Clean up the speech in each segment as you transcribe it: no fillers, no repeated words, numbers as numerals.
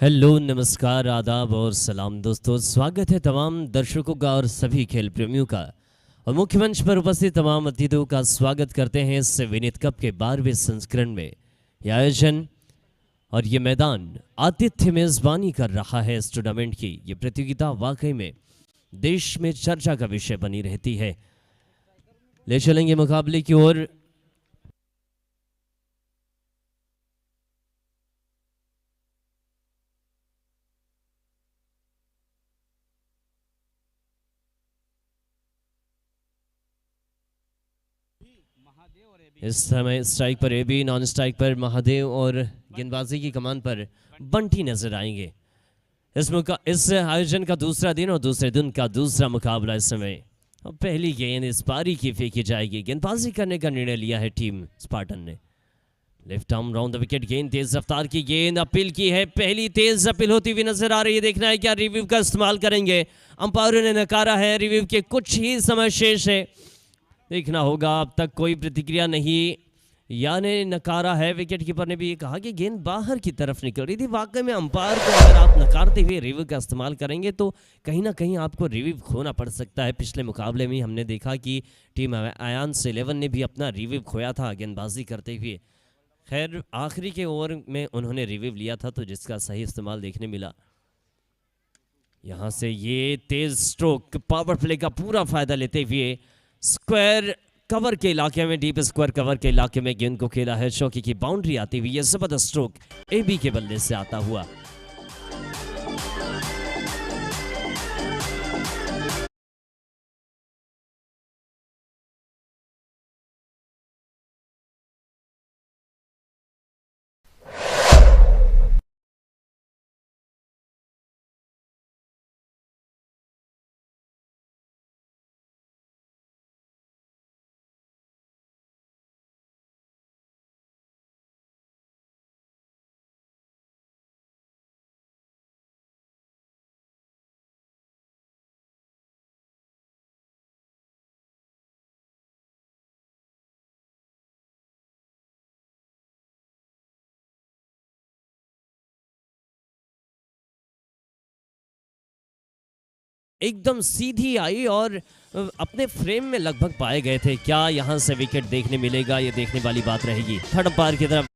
Hello, नमस्कार, आदाब और सलाम दोस्तों। स्वागत है तमाम दर्शकों का और सभी खेल प्रेमियों का। और मुख्य मंच पर उपस्थित तमाम अतिथियों का स्वागत करते हैं इस विनीत कप के 12वें संस्करण में। यह आयोजन और ये मैदान आतिथ्य मेजबानी कर रहा है इस टूर्नामेंट की। ये प्रतियोगिता वाकई में देश में चर्चा का विषय बनी रहती है। ले चलेंगे मुकाबले की ओर। इस समय स्ट्राइक पर एबी, नॉन स्ट्राइक पर महादेव और गेंदबाजी की कमान पर बंटी नजर आएंगे। इस आयोजन का दूसरा दिन और दूसरे दिन का दूसरा मुकाबला इस समय। और पहली गेंद इस पारी की फेंकी जाएगी। गेंदबाजी करने का निर्णय लिया है टीम स्पार्टन ने। Left arm round the wicket गेंद, तेज रफ्तार की गेंद अपील की है। पहली तेज अपील होती हुई नजर आ रही है। देखना है क्या रिव्यू का इस्तेमाल करेंगे। अंपायरों ने नकारा है। रिव्यू के कुछ ही समय शेष है। देखना होगा, अब तक कोई प्रतिक्रिया नहीं। यानी नकारा है। विकेट कीपर ने भी ये कहा कि गेंद बाहर की तरफ निकल रही थी। वाकई में अंपायर को अगर आप नकारते हुए रिव्यू का इस्तेमाल करेंगे तो कहीं ना कहीं आपको रिव्यू खोना पड़ सकता है। पिछले मुकाबले में हमने देखा कि टीम आयांस 11 ने भी अपना रिव्यू खोया था गेंदबाजी करते हुए। खैर आखिरी के ओवर में उन्होंने रिव्यू लिया था तो जिसका सही इस्तेमाल देखने मिला। यहां से ये तेज स्ट्रोक पावर प्ले का पूरा फायदा लेते हुए स्क्वायर कवर के इलाके में, डीप स्क्वायर कवर के इलाके में गेंद को खेला है। चौकी की बाउंड्री आती हुई ये जबरदस्त स्ट्रोक एबी के बल्ले से आता हुआ। एकदम सीधी आई और अपने फ्रेम में लगभग पाए गए थे। क्या यहां से विकेट देखने मिलेगा, ये देखने वाली बात रहेगी। थर्ड अंपायर की तरफ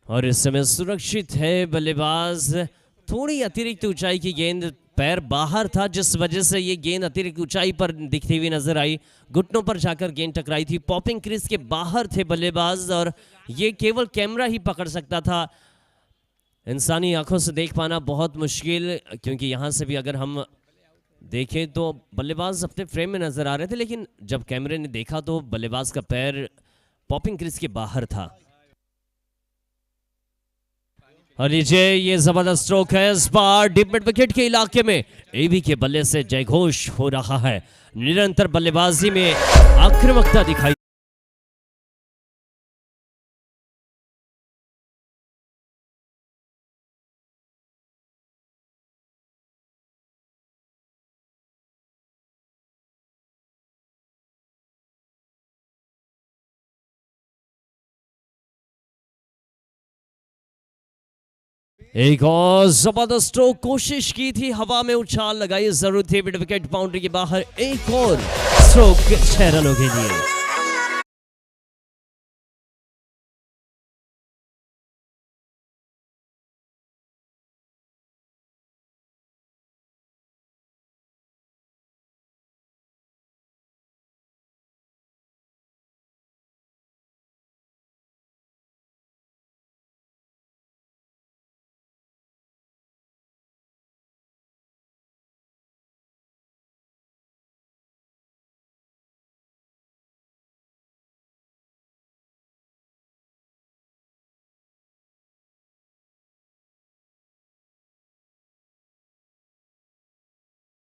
और इस समय सुरक्षित है बल्लेबाज। थोड़ी अतिरिक्त ऊंचाई की गेंद, पैर बाहर था जिस वजह से ये गेंद अतिरिक्त ऊंचाई पर दिखती हुई नजर आई। घुटनों पर जाकर गेंद टकराई थी। पॉपिंग क्रीज के बाहर थे बल्लेबाज और ये केवल कैमरा ही पकड़ सकता था। इंसानी आंखों से देख पाना बहुत मुश्किल, क्योंकि यहाँ से भी अगर हम देखें तो बल्लेबाज अपने फ्रेम में नजर आ रहे थे, लेकिन जब कैमरे ने देखा तो बल्लेबाज का पैर पॉपिंग क्रीज के बाहर था। और ये जबरदस्त स्ट्रोक है इस बार डीप मिड विकेट के इलाके में। एबी के बल्ले से जयघोष हो रहा है। निरंतर बल्लेबाजी में आक्रामकता दिखाई। एक और जबरदस्त स्ट्रोक, कोशिश की थी, हवा में उछाल लगाई, जरूर थी मिड विकेट बाउंड्री के बाहर। एक और स्ट्रोक 6 रनों के लिए।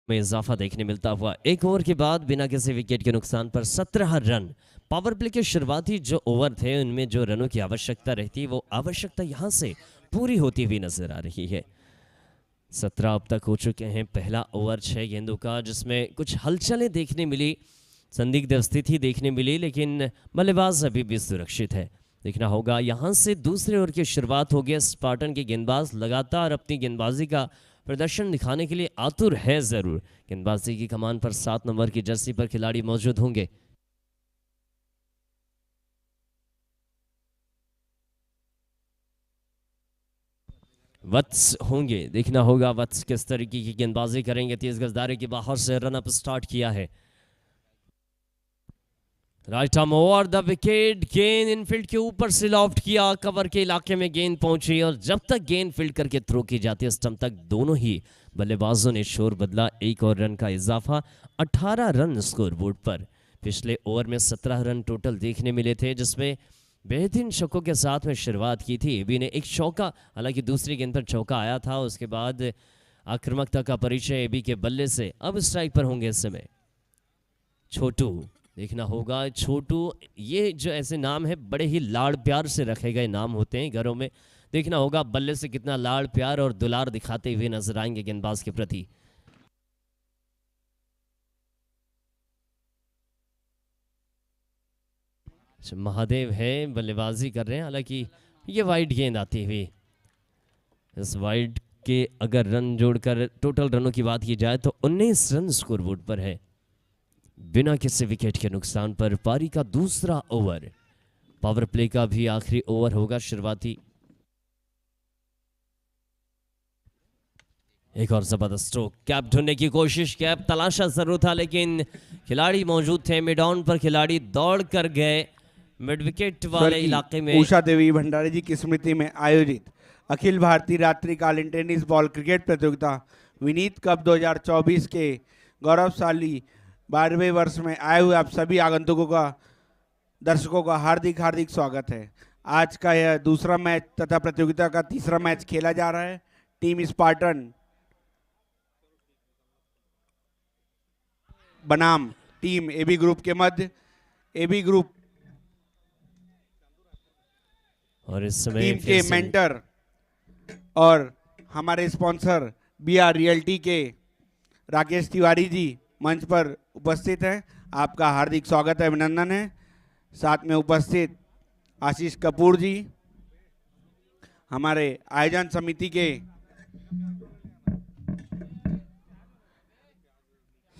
में इजाफा देखने मिलता हुआ। एक ओवर के बाद बिना किसी विकेट के नुकसान पर 17 रन। पावर प्ले के शुरुआती जो ओवर थे उनमें जो रनों की आवश्यकता रहती है वो आवश्यकता यहां से पूरी होती हुई नजर आ रही है। 17 अब तक हो चुके हैं। पहला ओवर 6 गेंदों का, जिसमें कुछ हलचलें देखने मिली, संदिग्ध स्थिति देखने मिली, लेकिन बल्लेबाज अभी भी सुरक्षित है। देखना होगा यहां से दूसरे ओवर की शुरुआत हो गई। स्पार्टन के गेंदबाज लगातार अपनी गेंदबाजी का प्रदर्शन दिखाने के लिए आतुर है जरूर। गेंदबाजी की कमान पर 7 नंबर की जर्सी पर खिलाड़ी मौजूद होंगे। वत्स होंगे। देखना होगा वत्स किस तरीके की गेंदबाजी करेंगे। तेज गजदारे के बाहर से रन अप स्टार्ट किया है। Right arm over the wicket. गेंद इनफील्ड के ऊपर से लॉफ्ट किया, कवर के इलाके में गेंद पहुंची और जब तक गेंद फील्ड करके थ्रो की जाती है स्टंप तक दोनों ही बल्लेबाजों ने शोर बदला। एक और रन का इजाफा, 18 रन स्कोर बोर्ड पर। पिछले ओवर में 17 रन टोटल देखने मिले थे, जिसमें बेहतरीन छक्कों के साथ में शुरुआत की थी एबी ने। एक चौका, हालांकि दूसरी गेंद पर चौका आया था, उसके बाद आक्रामकता का परिचय एबी के बल्ले से। अब स्ट्राइक पर होंगे इस समय छोटू। देखना होगा छोटू, ये जो ऐसे नाम है बड़े ही लाड़ प्यार से रखे गए नाम होते हैं घरों में। देखना होगा बल्ले से कितना लाड़ प्यार और दुलार दिखाते हुए नजर आएंगे गेंदबाज के प्रति। महादेव है, बल्लेबाजी कर रहे हैं, हालांकि ये वाइड गेंद आती हुई। इस वाइड के अगर रन जोड़कर टोटल रनों की बात की जाए तो 19 रन स्कोरबोर्ड पर है बिना किसी विकेट के नुकसान पर। पारी का दूसरा ओवर, पावर प्ले का भी आखिरी ओवर होगा शुरुआती। एक और जबरदस्त स्ट्रोक, कैप ढूंढने की कोशिश, कैप तलाशा जरूर था लेकिन खिलाड़ी मौजूद थे मिड ऑन पर। खिलाड़ी दौड़ कर गए मिड विकेट वाले इलाके में। उषा देवी भंडारी जी की स्मृति में आयोजित अखिल भारतीय रात्रिकालीन टेनिस बॉल क्रिकेट प्रतियोगिता विनीत कप 2024 के गौरवशाली 12वें वर्ष में आए हुए आप सभी आगंतुकों का, दर्शकों का हार्दिक हार्दिक स्वागत है। आज का यह दूसरा मैच तथा प्रतियोगिता का तीसरा मैच खेला जा रहा है। टीम स्पार्टन बनाम टीम एबी ग्रुप के मध्य। एबी ग्रुप और इस समय टीम के मेंटर और हमारे स्पॉन्सर बीआर रियल्टी के राकेश तिवारी जी मंच पर उपस्थित हैं। आपका हार्दिक स्वागत है, अभिनंदन है। साथ में उपस्थित आशीष कपूर जी, हमारे आयोजन समिति के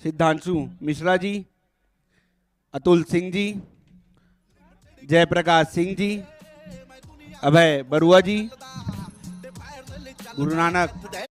सिद्धांशु मिश्रा जी, अतुल सिंह जी, जयप्रकाश सिंह जी, अभय बरुआ जी, गुरु नानक।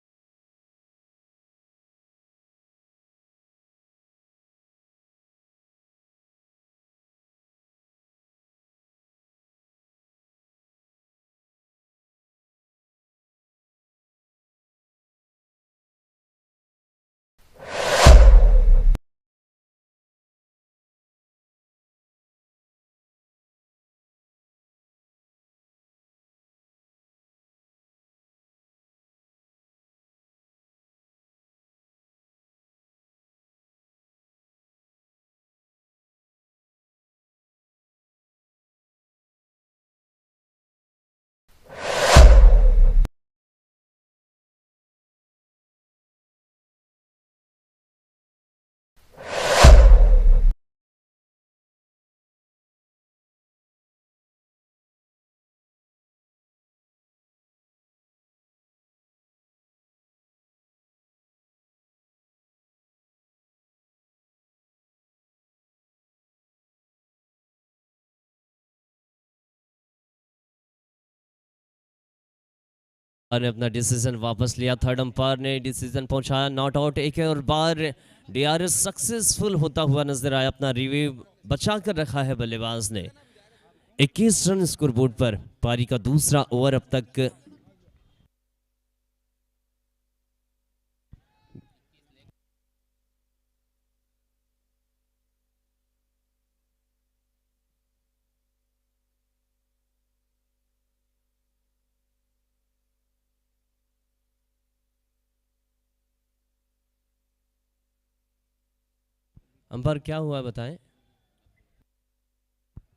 ने अपना डिसीजन वापस लिया। थर्ड अंपायर ने डिसीजन पहुंचाया नॉट आउट। एक और बार डीआरएस सक्सेसफुल होता हुआ नजर आया। अपना रिव्यू बचा कर रखा है बल्लेबाज ने। 21 रन स्कोरबोर्ड पर। पारी का दूसरा ओवर अब तक अंपायर क्या हुआ बताएं।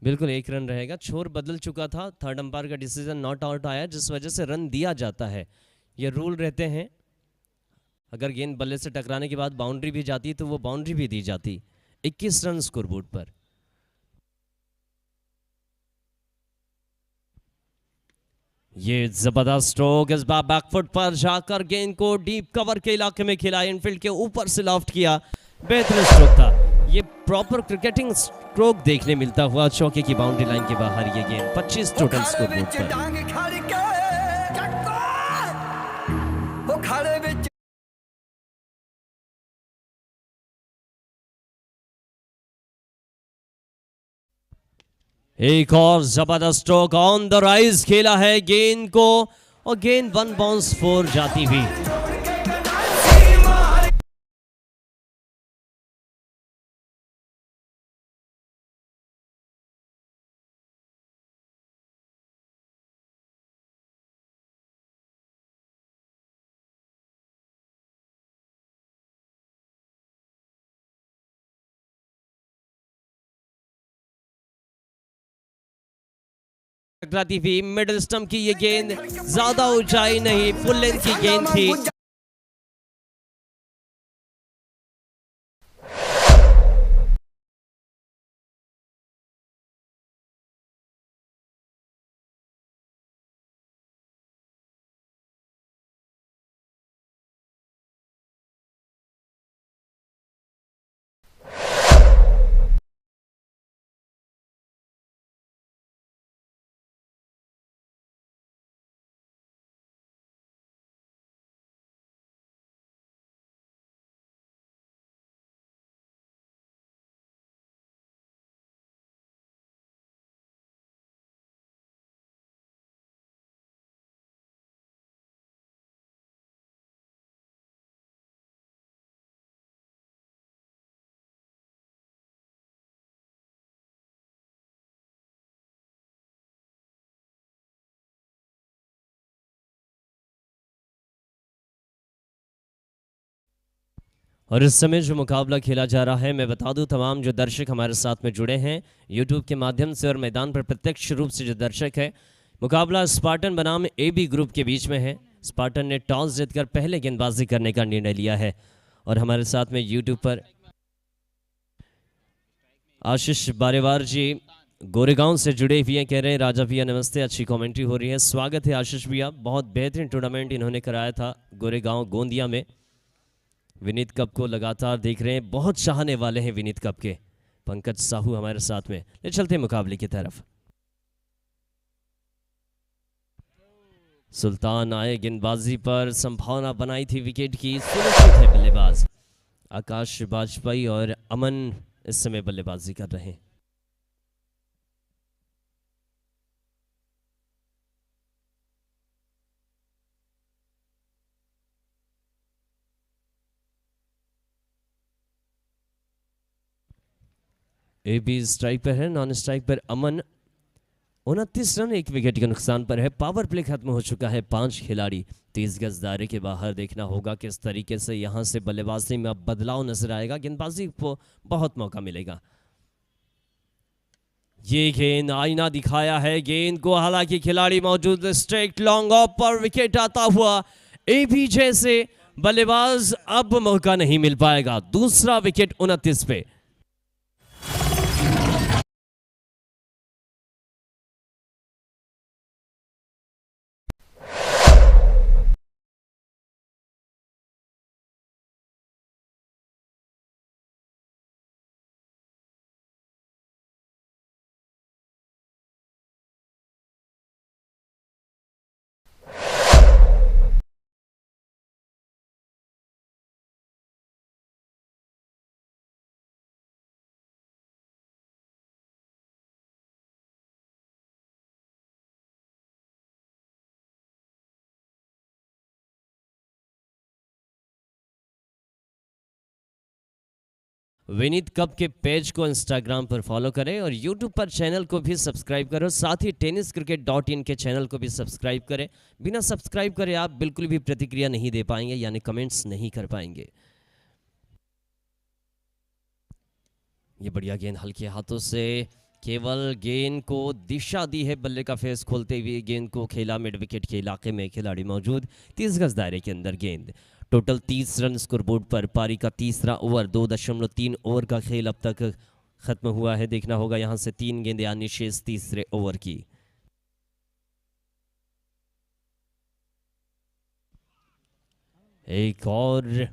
बिल्कुल 1 रन रहेगा। छोर बदल चुका था। थर्ड अंपायर का डिसीजन नॉट आउट आया, जिस वजह से रन दिया जाता है। ये रूल रहते हैं। अगर गेंद बल्ले से टकराने के बाद बाउंड्री भी जाती तो वो बाउंड्री भी दी जाती। 21 रन स्कोरबोर्ड पर। ये जबरदस्त स्ट्रोक इस बार बैकफुट पर जाकर गेंद को डीप कवर के इलाके में खेला। इनफील्ड के ऊपर से लॉफ्ट किया। बेहतरीन स्ट्रोक था। ये प्रॉपर क्रिकेटिंग स्ट्रोक देखने मिलता हुआ। चौके की बाउंड्री लाइन के बाहर ये गेंद। 25 टोटल स्कोरबोर्ड पर। एक और जबरदस्त स्ट्रोक ऑन द राइज खेला है गेंद को, और गेंद 1 बाउंस 4 जाती हुई। टकराती हुई मिडिल स्टंप की ये गेंद। ज्यादा ऊंचाई नहीं, फुल लेंथ की गेंद थी। और इस समय जो मुकाबला खेला जा रहा है, मैं बता दूं तमाम जो दर्शक हमारे साथ में जुड़े हैं यूट्यूब के माध्यम से और मैदान पर प्रत्यक्ष रूप से जो दर्शक है, मुकाबला स्पार्टन बनाम AB ग्रुप के बीच में है। स्पार्टन ने टॉस जीतकर पहले गेंदबाजी करने का निर्णय लिया है। और हमारे साथ में यूट्यूब पर आशीष बारेवार जी गोरेगांव से जुड़े हुए कह रहे हैं राजा भैया नमस्ते, अच्छी कमेंट्री हो रही है। स्वागत है आशीष भैया। बहुत बेहतरीन टूर्नामेंट इन्होंने कराया था गोरेगांव गोंदिया में। विनीत कप को लगातार देख रहे हैं, बहुत चाहने वाले हैं विनीत कप के। पंकज साहू हमारे साथ में। ले चलते हैं मुकाबले की तरफ। सुल्तान आए गेंदबाजी पर, संभावना बनाई थी विकेट की, सुरक्षित है बल्लेबाज। आकाश बाजपेयी और अमन इस समय बल्लेबाजी कर रहे हैं। ए बी स्ट्राइक पर है, नॉन स्ट्राइक पर अमन। 29 रन, 1 विकेट के नुकसान पर है। पावर प्ले खत्म हो चुका है। 5 खिलाड़ी 30 गज दायरे के बाहर। देखना होगा किस तरीके से यहां से बल्लेबाजी में अब बदलाव नजर आएगा। गेंदबाजी को बहुत मौका मिलेगा। ये गेंद आईना दिखाया है गेंद को, हालांकि खिलाड़ी मौजूद। स्ट्रेट लॉन्ग ऑफ पर विकेट आता हुआ। ए बी जैसे बल्लेबाज अब मौका नहीं मिल पाएगा। दूसरा विकेट 29 पे। विनीत कप के पेज को इंस्टाग्राम पर फॉलो करें और यूट्यूब पर चैनल को भी सब्सक्राइब करो। साथ ही tenniscricket.in के चैनल को भी सब्सक्राइब करें। बिना सब्सक्राइब करे आप बिल्कुल भी प्रतिक्रिया नहीं दे पाएंगे, यानी कमेंट्स नहीं कर पाएंगे। ये बढ़िया गेंद हल्के हाथों से, केवल गेंद को दिशा दी है। बल्ले का फेस खोलते हुए गेंद को खेला। मिड विकेट के इलाके में खिलाड़ी मौजूद। 30 गज दायरे के अंदर गेंद। टोटल 30 रन स्कोरबोर्ड पर। पारी का तीसरा ओवर, 2.3 ओवर का खेल अब तक खत्म हुआ है। देखना होगा यहां से 3 गेंदें आनी शेष तीसरे ओवर की। एक और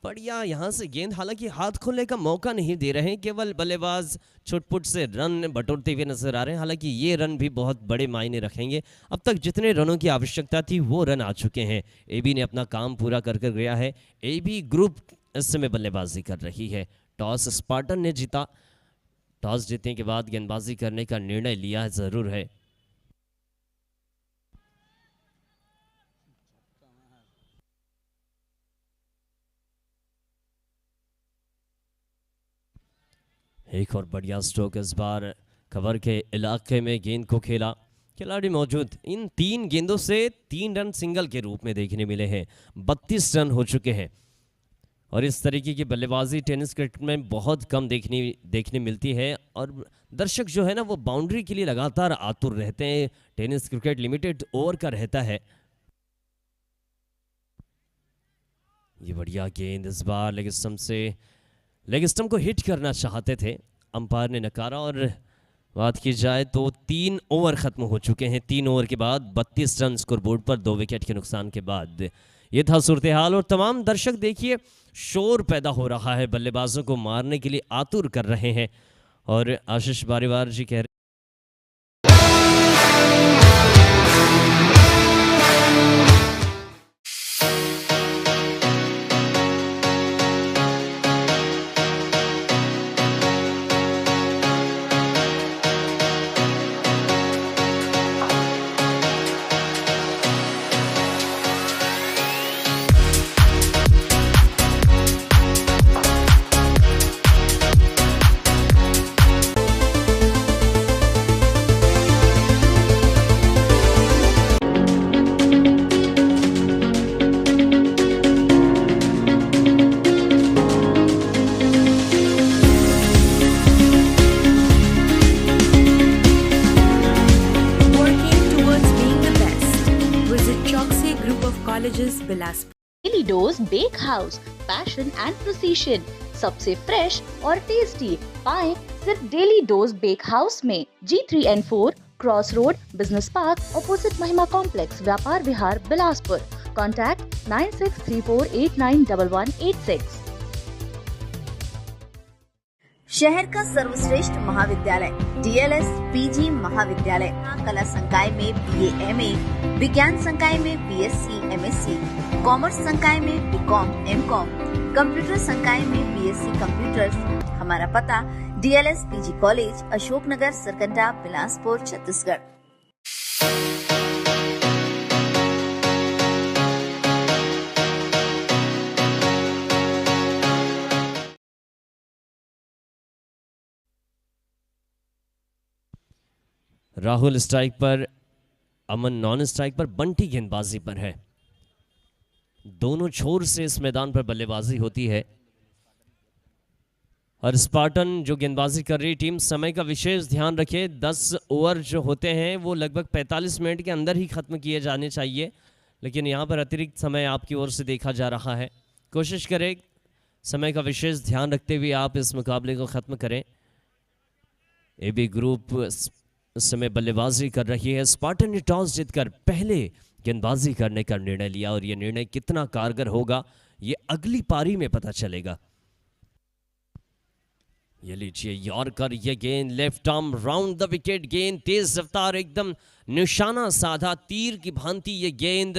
बढ़िया यहां से गेंद, हालांकि हाथ खोलने का मौका नहीं दे रहे हैं। केवल बल्लेबाज छुटपुट से रन बटोरते हुए नजर आ रहे हैं। हालांकि ये रन भी बहुत बड़े मायने रखेंगे। अब तक जितने रनों की आवश्यकता थी वो रन आ चुके हैं। एबी ने अपना काम पूरा कर गया है। एबी ग्रुप इस समय बल्लेबाजी कर रही है। टॉस स्पार्टन ने जीता। टॉस जीतने के बाद गेंदबाजी करने का निर्णय लिया जरूर है। एक और बढ़िया स्ट्रोक इस बार कवर के इलाके में गेंद को खेला। खिलाड़ी मौजूद। इन 3 गेंदों से 3 रन सिंगल के रूप में देखने मिले हैं। 32 रन हो चुके हैं। और इस तरीके की बल्लेबाजी टेनिस क्रिकेट में बहुत कम देखने मिलती है। और दर्शक जो है ना वो बाउंड्री के लिए लगातार आतुर रहते हैं। टेनिस क्रिकेट लिमिटेड ओवर का रहता है। ये बढ़िया गेंद इस बार लेग स्टंप को हिट करना चाहते थे, अंपायर ने नकारा। और बात की जाए तो 3 ओवर खत्म हो चुके हैं। 3 ओवर के बाद 32 रन स्कोरबोर्ड पर, 2 विकेट के नुकसान के बाद। ये था सूरत हाल। और तमाम दर्शक देखिए शोर पैदा हो रहा है, बल्लेबाजों को मारने के लिए आतुर कर रहे हैं। और आशीष बारीवार जी कह रहे daily dose bake house, passion and precision, सबसे फ्रेश और टेस्टी पाएं सिर्फ डेली डोज बेक हाउस में। G3N4 cross road, business park, opposite Mahima complex, Vyapar Vihar, Bilaspur. Contact 9634891186। शहर का सर्वश्रेष्ठ महाविद्यालय DLS PG महाविद्यालय, कला संकाय में BA MA, विज्ञान संकाय में BSc MSc, कॉमर्स संकाय में BCom MCom, कंप्यूटर संकाय में BSc कंप्यूटर्स। हमारा पता DLS PG college, Ashoknagar, Sarkanda, Bilaspur, Chhattisgarh. Rahul strike पर, अमन नॉन स्ट्राइक पर, बंटी गेंदबाजी पर है। दोनों छोर से इस मैदान पर बल्लेबाजी होती है और स्पार्टन जो गेंदबाजी कर रही टीम, समय का विशेष ध्यान रखे। 10 ओवर जो होते हैं वो लगभग 45 मिनट के अंदर ही खत्म किए जाने चाहिए, लेकिन यहाँ पर अतिरिक्त समय आपकी ओर से देखा जा रहा है। कोशिश करें समय का विशेष ध्यान रखते हुए आप इस मुकाबले को ख़त्म करें। AB ग्रुप इस समय बल्लेबाजी कर रही है। स्पार्टन ने टॉस जीतकर पहले गेंदबाजी करने का निर्णय लिया और यह निर्णय कितना कारगर होगा ये अगली पारी में पता चलेगा। ये लीजिए यॉर्कर, ये गेंद left arm round the wicket, गेंद तेज रफ्तार, एकदम निशाना साधा तीर की भांति ये गेंद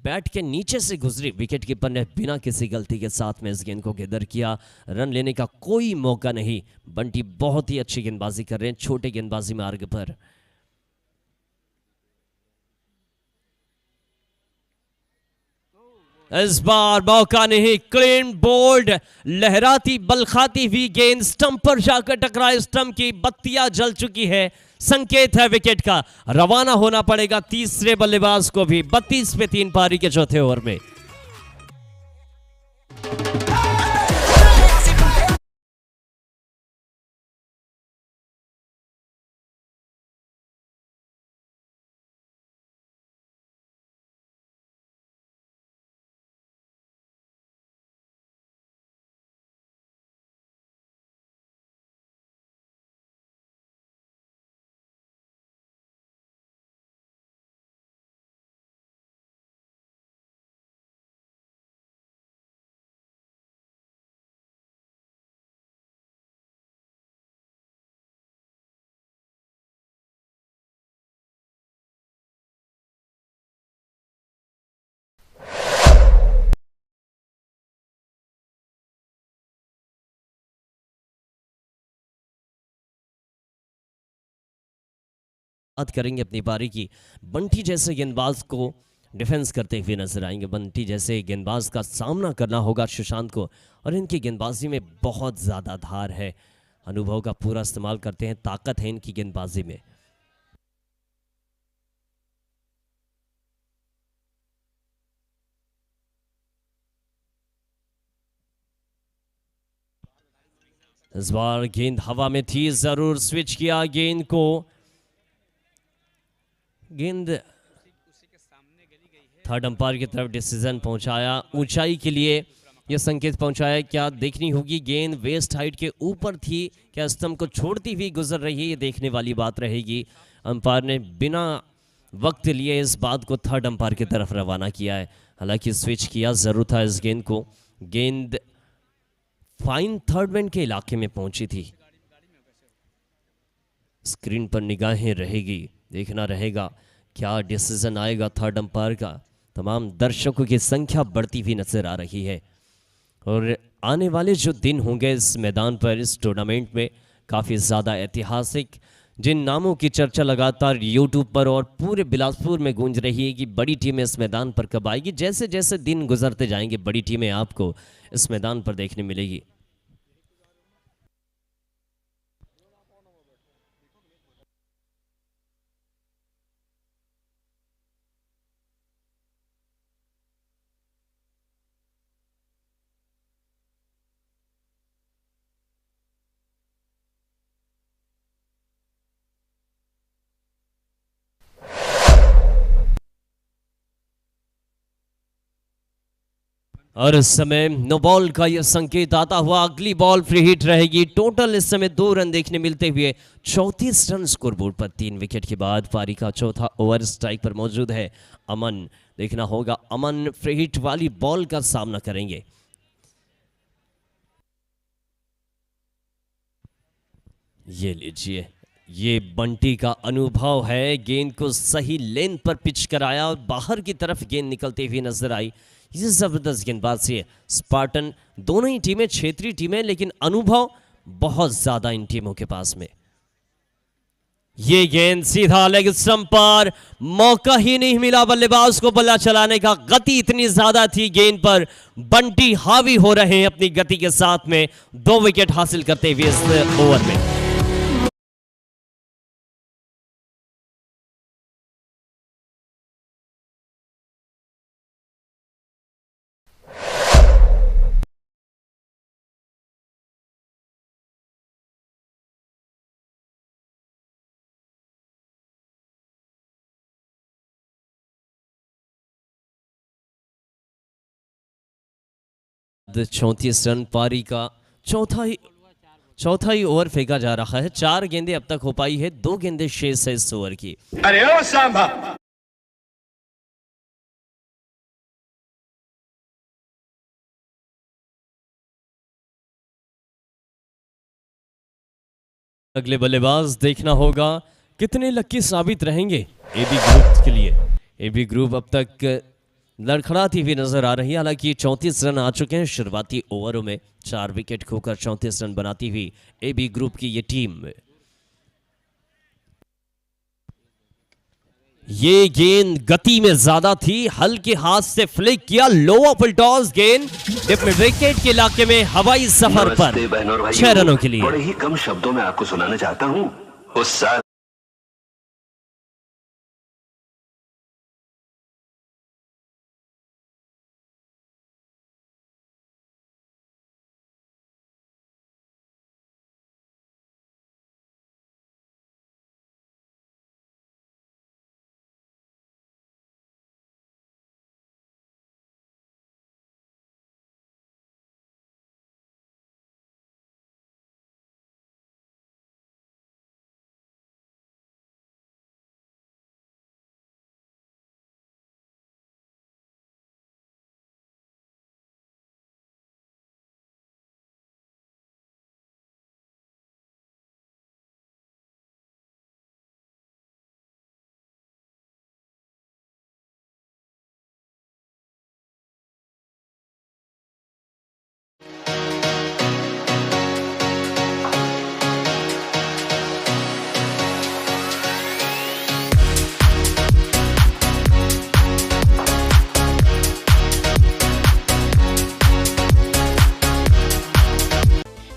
बैट के नीचे से गुजरी। विकेट कीपर ने बिना किसी गलती के साथ में इस गेंद को गेंदर किया। रन लेने का कोई मौका नहीं। बंटी बहुत ही अच्छी गेंदबाजी कर रहे हैं छोटे गेंदबाजी मार्ग पर। इस बार मौका नहीं, क्लीन बोल्ड, लहराती बलखाती हुई गेंद स्टंप पर जाकर टकराए। स्टंप की बत्तियां जल चुकी है, संकेत है विकेट का। रवाना होना पड़ेगा तीसरे बल्लेबाज को भी। 32 पे 3 पारी के चौथे ओवर में। बात करेंगे अपनी पारी की। बंटी जैसे गेंदबाज को डिफेंस करते हुए नजर आएंगे। बंटी जैसे गेंदबाज का सामना करना होगा सुशांत को, और इनकी गेंदबाजी में बहुत ज़्यादा धार है। अनुभव का पूरा इस्तेमाल करते हैं, ताकत है इनकी गेंदबाजी में। इस बार गेंद हवा में थी, जरूर स्विच किया गेंद को। गेंद थर्ड अंपायर की तरफ डिसीजन पहुंचाया, ऊंचाई के लिए यह संकेत पहुंचाया। क्या देखनी होगी, गेंद वेस्ट हाइट के ऊपर थी, क्या स्तंभ को छोड़ती हुई गुजर रही है, ये देखने वाली बात रहेगी। अंपायर ने बिना वक्त लिए इस बात को थर्ड अंपायर की तरफ रवाना किया है। हालांकि स्विच किया जरूर था इस गेंद को। गेंद फाइन थर्ड मैन के इलाके में पहुंची थी। स्क्रीन पर निगाहें रहेगी, देखना रहेगा क्या डिसीजन आएगा थर्ड अंपायर का। तमाम दर्शकों की संख्या बढ़ती हुई नजर आ रही है और आने वाले जो दिन होंगे इस मैदान पर, इस टूर्नामेंट में काफ़ी ज़्यादा ऐतिहासिक, जिन नामों की चर्चा लगातार यूट्यूब पर और पूरे बिलासपुर में गूंज रही है कि बड़ी टीमें इस मैदान पर कब आएगी। जैसे जैसे दिन गुजरते जाएंगे बड़ी टीमें आपको इस मैदान पर देखने मिलेगी। और इस समय नो बॉल का यह संकेत आता हुआ अगली बॉल फ्री हिट रहेगी। टोटल इस समय 2 रन देखने मिलते हुए 34 रन स्कोरबोर्ड पर। 3 विकेट के बाद पारी का चौथा ओवर स्ट्राइक पर मौजूद है अमन। देखना होगा अमन फ्री हिट वाली बॉल का सामना करेंगे। ये लीजिए, ये बंटी का अनुभव है। गेंद को सही लेन पर पिच कराया और बाहर की तरफ गेंद निकलती हुई नजर आई। ये जबरदस्त गेंदबाजी है। स्पार्टन दोनों ही टीमें क्षेत्रीय टीमें, लेकिन अनुभव बहुत ज्यादा इन टीमों के पास में। ये गेंद सीधा लेग स्टंप पर, मौका ही नहीं मिला बल्लेबाज को बल्ला चलाने का। गति इतनी ज्यादा थी गेंद पर, बंटी हावी हो रहे हैं अपनी गति के साथ में, 2 विकेट हासिल करते हुए इस ओवर में। चौंतीस रन पारी का चौथा ही ओवर फेंका जा रहा है। 4 गेंदें अब तक हो पाई है, 2 गेंदें शेष है इस ओवर की। अरे ओ सांभा, अगले बल्लेबाज देखना होगा कितने लकी साबित रहेंगे एबी ग्रुप के लिए। एबी ग्रुप अब तक लड़खड़ाती हुई नजर आ रही है। हालांकि 34 रन आ चुके हैं शुरुआती ओवरों में। 4 विकेट खोकर 34 रन बनाती हुई एबी ग्रुप की ये टीम। ये गेंद गति में ज्यादा थी, हल्के हाथ से फ्लिक किया, लो ऑफ टॉस गेंद डिप विकेट के इलाके में हवाई सफर पर 6 रनों के लिए। बड़े ही कम शब्दों में आपको सुनाना चाहता हूँ उस साल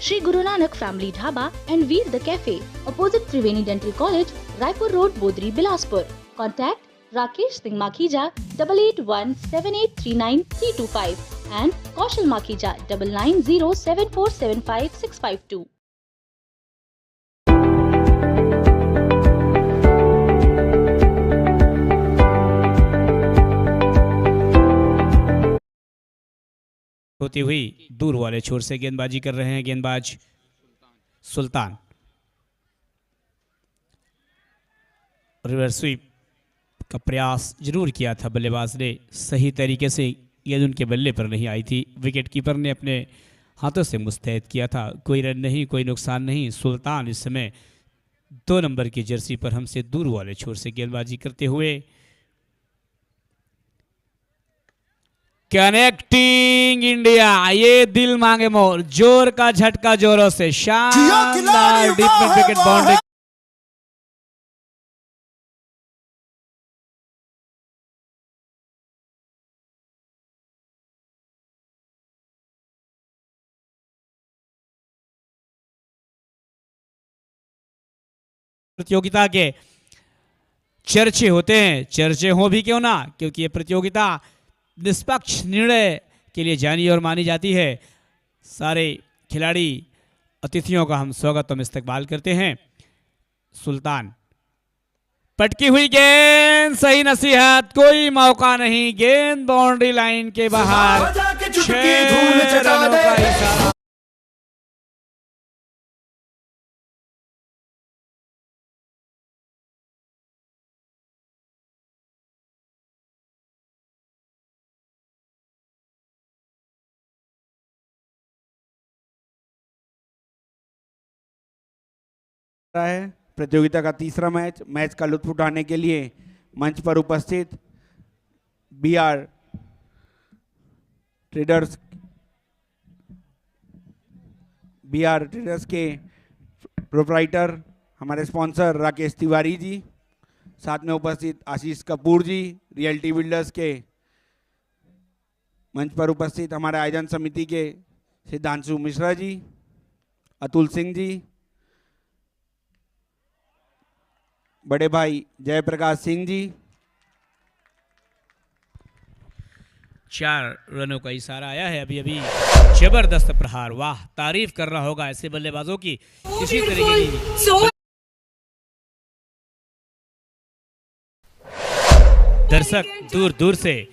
Shri Guru Nanak Family Dhaba and Veer the Cafe, opposite Triveni Dental College, Raipur Road, Bodri, Bilaspur. Contact Rakesh Singh Makhija 8817839325 and Kaushal Makhija 9907475652. होती हुई दूर वाले छोर से गेंदबाजी कर रहे हैं गेंदबाज सुल्तान। रिवर्स स्वीप का प्रयास जरूर किया था बल्लेबाज ने, सही तरीके से गेंद उनके बल्ले पर नहीं आई थी। विकेट कीपर ने अपने हाथों से मुस्तैद किया था। कोई रन नहीं, कोई नुकसान नहीं। सुल्तान इस समय 2 नंबर की जर्सी पर हमसे दूर वाले छोर से गेंदबाजी करते हुए। कनेक्टिंग इंडिया, ये दिल मांगे मोर, जोर का झटका जोरों से, शानदार डीप में विकेट बाउंड्री। प्रतियोगिता के चर्चे होते हैं, चर्चे हो भी क्यों ना, क्योंकि ये प्रतियोगिता निष्पक्ष निर्णय के लिए जानी और मानी जाती है। सारे खिलाड़ी अतिथियों का हम स्वागत और इस्तकबाल करते हैं। सुल्तान, पटकी हुई गेंद, सही नसीहत, कोई मौका नहीं, गेंद बाउंड्री लाइन के बाहर, 6 रनों का इशारा। रहा है प्रतियोगिता का तीसरा मैच का लुत्फ उठाने के लिए मंच पर उपस्थित बीआर ट्रेडर्स के प्रोप्राइटर हमारे स्पॉन्सर राकेश तिवारी जी, साथ में उपस्थित आशीष कपूर जी, रियल्टी बिल्डर्स के मंच पर उपस्थित हमारे आयोजन समिति के सिद्धांशु मिश्रा जी, अतुल सिंह जी, बड़े भाई जयप्रकाश सिंह जी। 4 रनों का इशारा आया है अभी अभी। जबरदस्त प्रहार, वाह, तारीफ करना होगा ऐसे बल्लेबाजों की। इसी तरीके की दर्शक दूर दूर से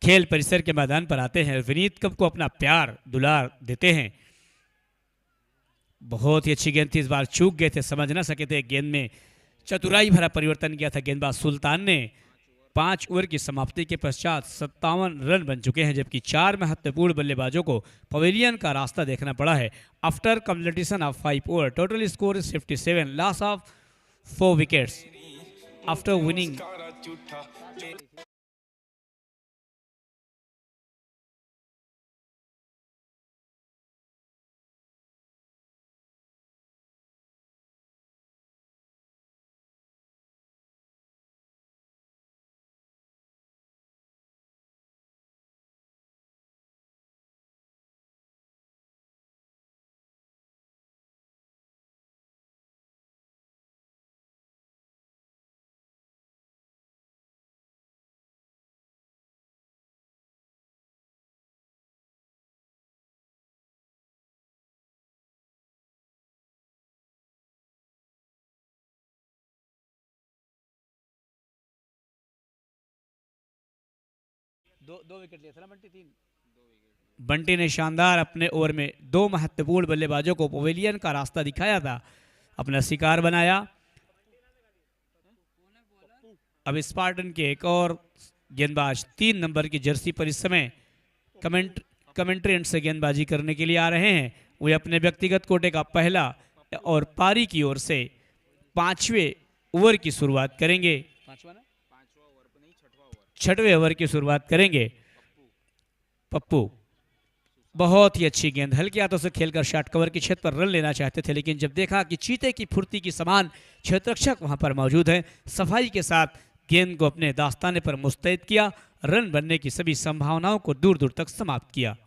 खेल परिसर के मैदान पर आते हैं, विनीत कप को अपना प्यार दुलार देते हैं। बहुत ही अच्छी गेंद थी, इस बार चूक गए थे, समझ ना सके थे। गेंद में चतुराई भरा परिवर्तन किया था गेंदबाज सुल्तान ने। 5 ओवर की समाप्ति के पश्चात 57 रन बन चुके हैं, जबकि 4 महत्वपूर्ण बल्लेबाजों को पवेलियन का रास्ता देखना पड़ा है। After completion of 5 over total score is 57, loss of 4 wickets after winning. दो विकेट लिए थे ना बंटी, 3 बंटी ने शानदार अपने ओवर में 2 महत्वपूर्ण बल्लेबाजों को पवेलियन का रास्ता दिखाया था, अपना शिकार बनाया। अब स्पार्टन के एक और गेंदबाज 3 नंबर की जर्सी पर इस समय कमेंट्री एंड से गेंदबाजी करने के लिए आ रहे हैं। वे अपने व्यक्तिगत कोटे का पहला और पारी की ओर से 5वें ओवर की शुरुआत करेंगे। 6वें ओवर की शुरुआत करेंगे। पप्पू बहुत ही अच्छी गेंद, हल्के हाथों से खेलकर शॉर्ट कवर के क्षेत्र पर रन लेना चाहते थे, लेकिन जब देखा कि चीते की फुर्ती की समान क्षेत्ररक्षक वहां पर मौजूद हैं, सफाई के साथ गेंद को अपने दास्ताने पर मुस्तैद किया, रन बनने की सभी संभावनाओं को दूर दूर तक समाप्त किया।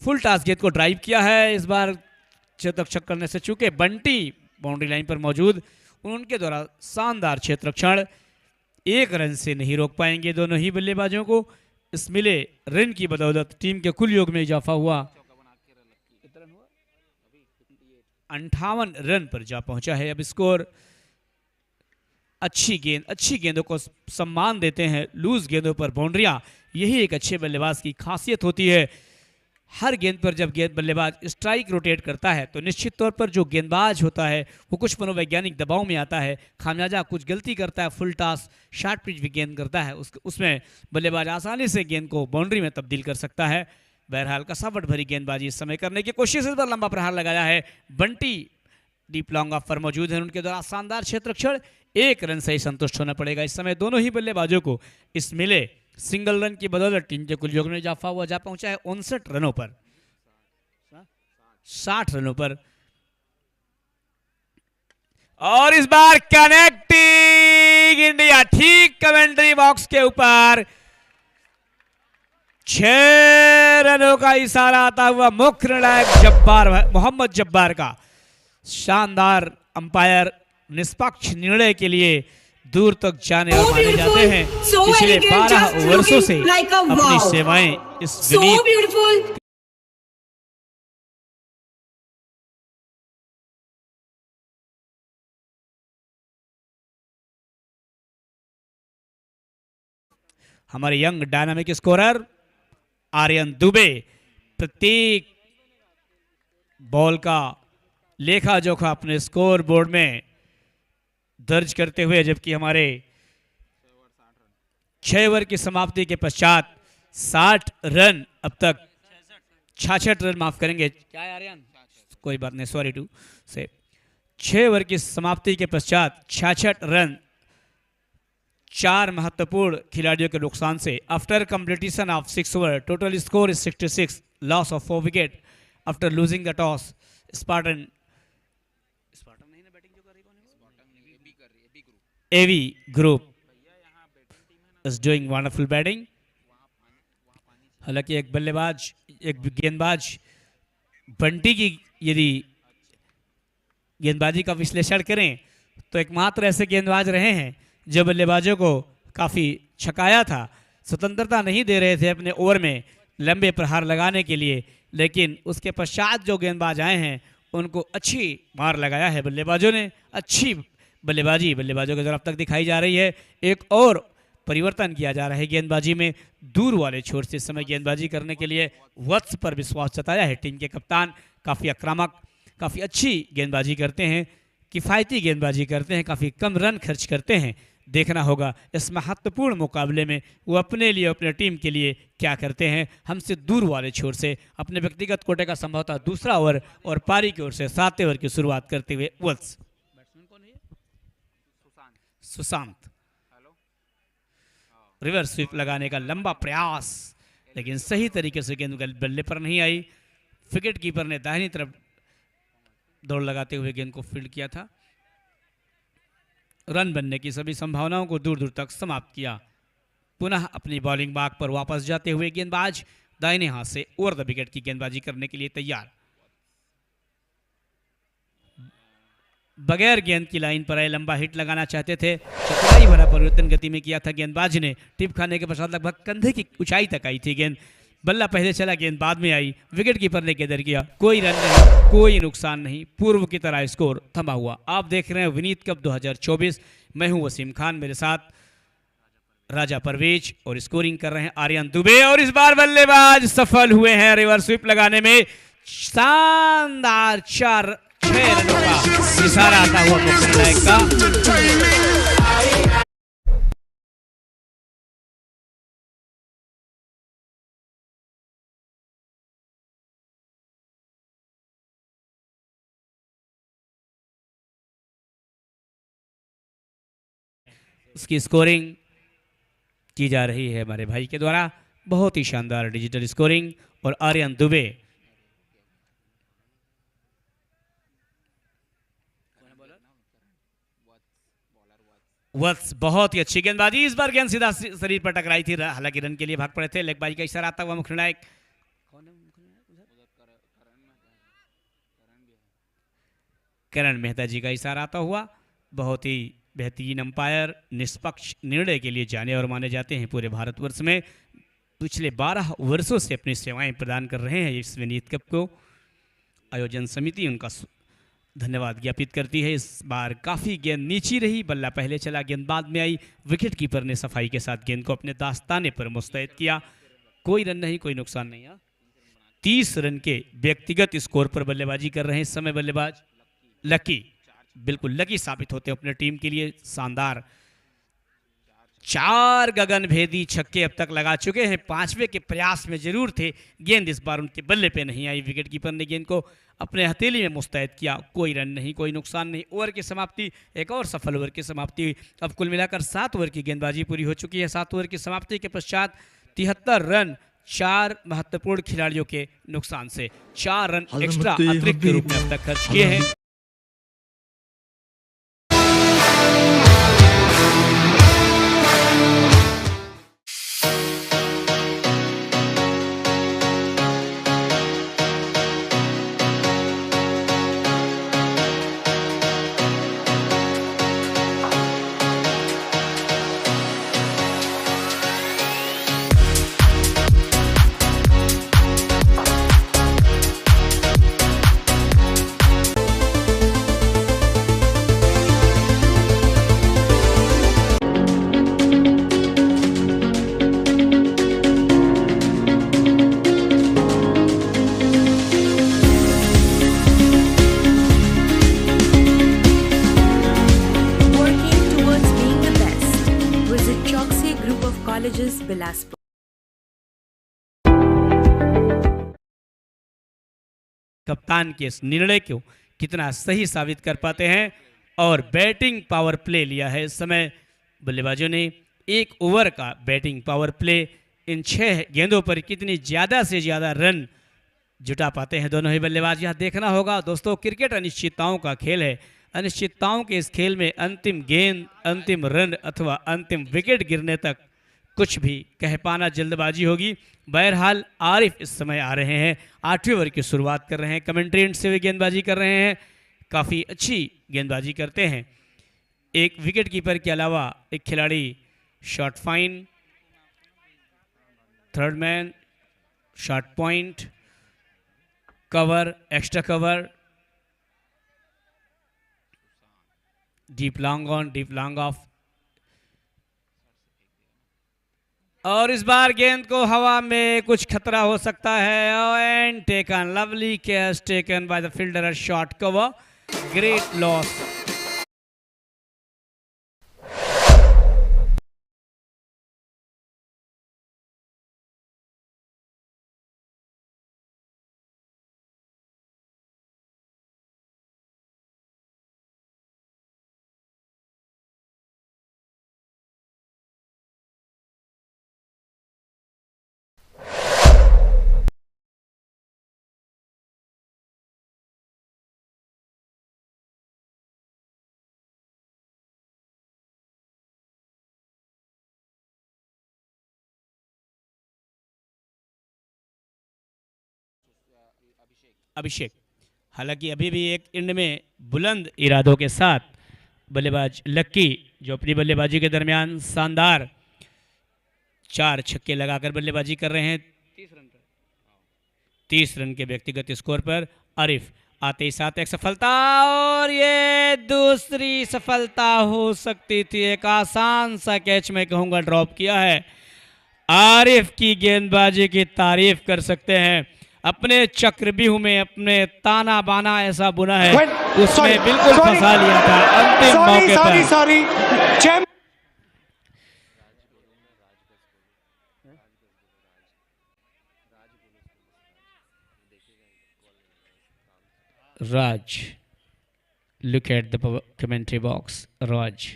फुल टॉस गेंद को ड्राइव किया है, इस बार क्षेत्ररक्षक करने से चूके बंटी बाउंड्री लाइन पर मौजूद, उनके द्वारा शानदार क्षेत्ररक्षण, 1 रन से नहीं रोक पाएंगे दोनों ही बल्लेबाजों को। इस मिले रन की बदौलत टीम के कुल योग में इजाफा हुआ, 58 रन पर जा पहुंचा है अब स्कोर। अच्छी गेंदों को सम्मान देते हैं, लूज गेंदों पर बाउंड्रियां, यही एक अच्छे बल्लेबाज की खासियत होती है। हर गेंद पर जब गेंद बल्लेबाज स्ट्राइक रोटेट करता है तो निश्चित तौर पर जो गेंदबाज होता है वो कुछ मनोवैज्ञानिक दबाव में आता है, खामियाजा कुछ गलती करता है, फुल टॉस शॉर्ट पिच भी गेंद करता है, उसमें बल्लेबाज आसानी से गेंद को बाउंड्री में तब्दील कर सकता है। बहरहाल कसावट भरी गेंदबाजी इस समय करने की कोशिश, इस पर लंबा प्रहार लगाया है। बंटी डीप लॉन्ग ऑफ पर मौजूद है, उनके द्वारा शानदार क्षेत्ररक्षण, 1 रन से ही संतुष्ट होना पड़ेगा। इस समय दोनों ही बल्लेबाजों को इस मिले सिंगल रन की बदौलत टीम के कुल योग में इजाफा हुआ, जा पहुंचा है 59 रनों पर, 60 रनों पर। और इस बार कनेक्टिंग इंडिया ठीक कमेंट्री बॉक्स के ऊपर 6 रनों का इशारा आता हुआ मुख्य निर्णायक मोहम्मद जब्बार का शानदार अंपायर निष्पक्ष निर्णय के लिए दूर तक जाने और माने जाते हैं। पिछले 12 वर्षों से अपनी सेवाएं इस विनीत हमारे young dynamic scorer Aryan Dubey प्रत्येक बॉल का लेखा जोखा अपने स्कोर बोर्ड में दर्ज करते हुए, जबकि हमारे 6 ओवर की समाप्ति के पश्चात 60 रन अब तक 66 रन माफ करेंगे, क्या है आर्यन, कोई बात नहीं, सॉरी टू से 6 ओवर की समाप्ति के पश्चात 66 रन 4 महत्वपूर्ण खिलाड़ियों के नुकसान से। After completion of 6 over total score is 66, loss of 4 wicket after losing the toss. Spartan नहीं ना बैटिंग जो कर रही है, AV group is doing wonderful batting. हालांकि एक बल्लेबाज, एक गेंदबाज बंटी की यदि गेंदबाजी का विश्लेषण करें तो एकमात्र ऐसे गेंदबाज रहे हैं जो बल्लेबाजों को काफ़ी छकाया था, स्वतंत्रता नहीं दे रहे थे अपने ओवर में लंबे प्रहार लगाने के लिए, लेकिन उसके पश्चात जो गेंदबाज आए हैं उनको अच्छी मार लगाया है बल्लेबाजों ने। अच्छी बल्लेबाजी बल्लेबाजों की तरफ तक दिखाई जा रही है। एक और परिवर्तन किया जा रहा है गेंदबाजी में, दूर वाले छोर से इस समय गेंदबाजी करने के लिए वत्स पर विश्वास जताया है टीम के कप्तान। काफ़ी आक्रामक, काफ़ी अच्छी गेंदबाजी करते हैं, किफ़ायती गेंदबाजी करते हैं, काफ़ी कम रन खर्च करते हैं। देखना होगा इस महत्वपूर्ण मुकाबले में वो अपने लिए, अपने टीम के लिए क्या करते हैं। हमसे दूर वाले छोर से अपने व्यक्तिगत कोटे का संभवतः दूसरा ओवर और पारी की ओर से 7वें ओवर की शुरुआत करते हुए वत्स। बैट्समैन कौन है? सुशांत। रिवर्स स्वीप लगाने का लंबा प्रयास, लेकिन सही तरीके से गेंद बल्ले पर नहीं आई। विकेट कीपर ने दाहिनी तरफ दौड़ लगाते हुए गेंद को फील्ड किया था। रन बनने की सभी संभावनाओं को दूर दूर तक समाप्त किया। पुनः अपनी बॉलिंग बाग पर वापस जाते हुए गेंदबाज दाहिने हाथ से ओवर द विकेट की गेंदबाजी करने के लिए तैयार। बगैर गेंद की लाइन पर आए लंबा हिट लगाना चाहते थे, चतुराई भरा परिवर्तन गति में किया था गेंदबाज ने। टिप खाने के पश्चात लगभग कंधे की ऊंचाई तक आई थी गेंद, बल्ला पहले चला, गेंद बाद में आई। विकेट कीपर ने गेंदर किया, कोई रन नहीं, कोई नुकसान नहीं, पूर्व की तरह स्कोर थमा हुआ। आप देख रहे हैं विनीत कप 2024। मैं हूं वसीम खान, मेरे साथ राजा परवेज, और स्कोरिंग कर रहे हैं आर्यन दुबे। और इस बार बल्लेबाज सफल हुए हैं रिवर्स स्वीप लगाने में। शानदार 4-6 रनों का इशारा आता हुआ मुख्य नायक का। उसकी स्कोरिंग की जा रही है हमारे भाई के द्वारा, बहुत ही शानदार डिजिटल स्कोरिंग। और आर्यन दुबे वत्स, बहुत ही अच्छी गेंदबाजी। इस बार गेंद सीधा शरीर पर टकराई थी, हालांकि रन के लिए भाग पड़े थे। लेगबाजी का इशारा आता हुआ मुख्य नायक करण मेहता जी का इशारा आता हुआ। बहुत ही बेहतरीन अंपायर, निष्पक्ष निर्णय के लिए जाने और माने जाते हैं पूरे भारतवर्ष में। पिछले 12 वर्षों से अपनी सेवाएं प्रदान कर रहे हैं इस विनीत कप को। आयोजन समिति उनका धन्यवाद ज्ञापित करती है। इस बार काफ़ी गेंद नीची रही, बल्ला पहले चला, गेंद बाद में आई। विकेट कीपर ने सफाई के साथ गेंद को अपने दास्ताने पर मुस्तैद किया। कोई रन नहीं, कोई नुकसान नहीं। 30 रन के व्यक्तिगत स्कोर पर बल्लेबाजी कर रहे हैं इस समय बल्लेबाज लकी, बिल्कुल लकी साबित होते हैं अपने टीम के लिए। शानदार 4 गगनभेदी छक्के अब तक लगा चुके हैं। 5वें के प्रयास में जरूर थे, गेंद इस बार उनके बल्ले पे नहीं आई। विकेट कीपर ने गेंद को अपने हथेली में मुस्तैद किया। कोई रन नहीं, कोई नुकसान नहीं। ओवर की समाप्ति, एक और सफल ओवर की समाप्ति हुई। अब कुल मिलाकर 7 ओवर की गेंदबाजी पूरी हो चुकी है। 7 ओवर की समाप्ति के पश्चात 73 रन 4 महत्वपूर्ण खिलाड़ियों के नुकसान से 4 रन एक्स्ट्रा अतिरिक्त के रूप में अब तक खर्च किए हैं। Colleges, Bilaspur. कप्तान के इस निर्णय को कितना सही साबित कर पाते हैं। और बैटिंग पावर प्ले लिया है इस समय बल्लेबाजों ने। 1 ओवर का बैटिंग पावर प्ले, इन 6 गेंदों पर कितनी ज़्यादा से ज़्यादा रन जुटा पाते हैं दोनों ही बल्लेबाज। यह देखना होगा दोस्तों, क्रिकेट अनिश्चितताओं का खेल है। अनिश्चितताओं के इस खेल में अंतिम गेंद, अंतिम रन अथवा अंतिम विकेट गिरने तक कुछ भी कह पाना जल्दबाजी होगी। बहरहाल आरिफ इस समय आ रहे हैं, 8वें ओवर की शुरुआत कर रहे हैं। कमेंट्री एंड से भी गेंदबाजी कर रहे हैं, काफ़ी अच्छी गेंदबाजी करते हैं। एक विकेट कीपर के अलावा एक खिलाड़ी shot fine, third man, shot point, cover, extra cover, deep long on, deep long off. और इस बार गेंद को हवा में कुछ खतरा हो सकता है। And taken, lovely catch taken by the fielder, shot cover, great loss. Abhishek, हालांकि अभी भी एक एंड में बुलंद इरादों के साथ बल्लेबाज लक्की, जो अपनी बल्लेबाजी के दरमियान शानदार 4 छक्के लगाकर बल्लेबाजी कर रहे हैं। 30 रन के व्यक्तिगत स्कोर पर आरिफ आते ही साथ एक सफलता, और ये दूसरी सफलता हो सकती थी। एक आसान सा कैच में कहूँगा ड्रॉप किया है। आरिफ की गेंदबाजी की तारीफ कर सकते हैं। अपने चक्रव्यूह में अपने ताना बाना ऐसा बुना है, उसमें बिल्कुल फंसा लिया था अंतिम मौके पर। Raj, look at the commentary box, Raj.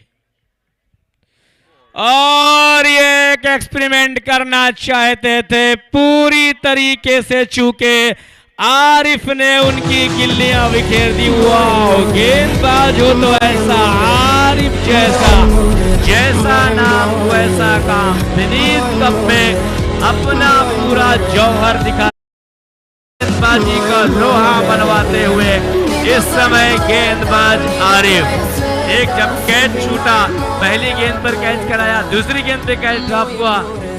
और ये एक एक्सपेरिमेंट करना चाहते थे, पूरी तरीके से चूके आरिफ ने उनकी गिल्लियां बिखेर दी। वाह, गेंदबाज हो तो ऐसा, आरिफ जैसा नाम वैसा काम। विनीत कप में अपना पूरा जौहर दिखा, गेंदबाजी का लोहा मनवाते हुए इस समय गेंदबाज आरिफ। एक जब कैच छूटा, पहली गेंद पर कैच कराया, दूसरी गेंद पे कैच ड्रॉप हुआ,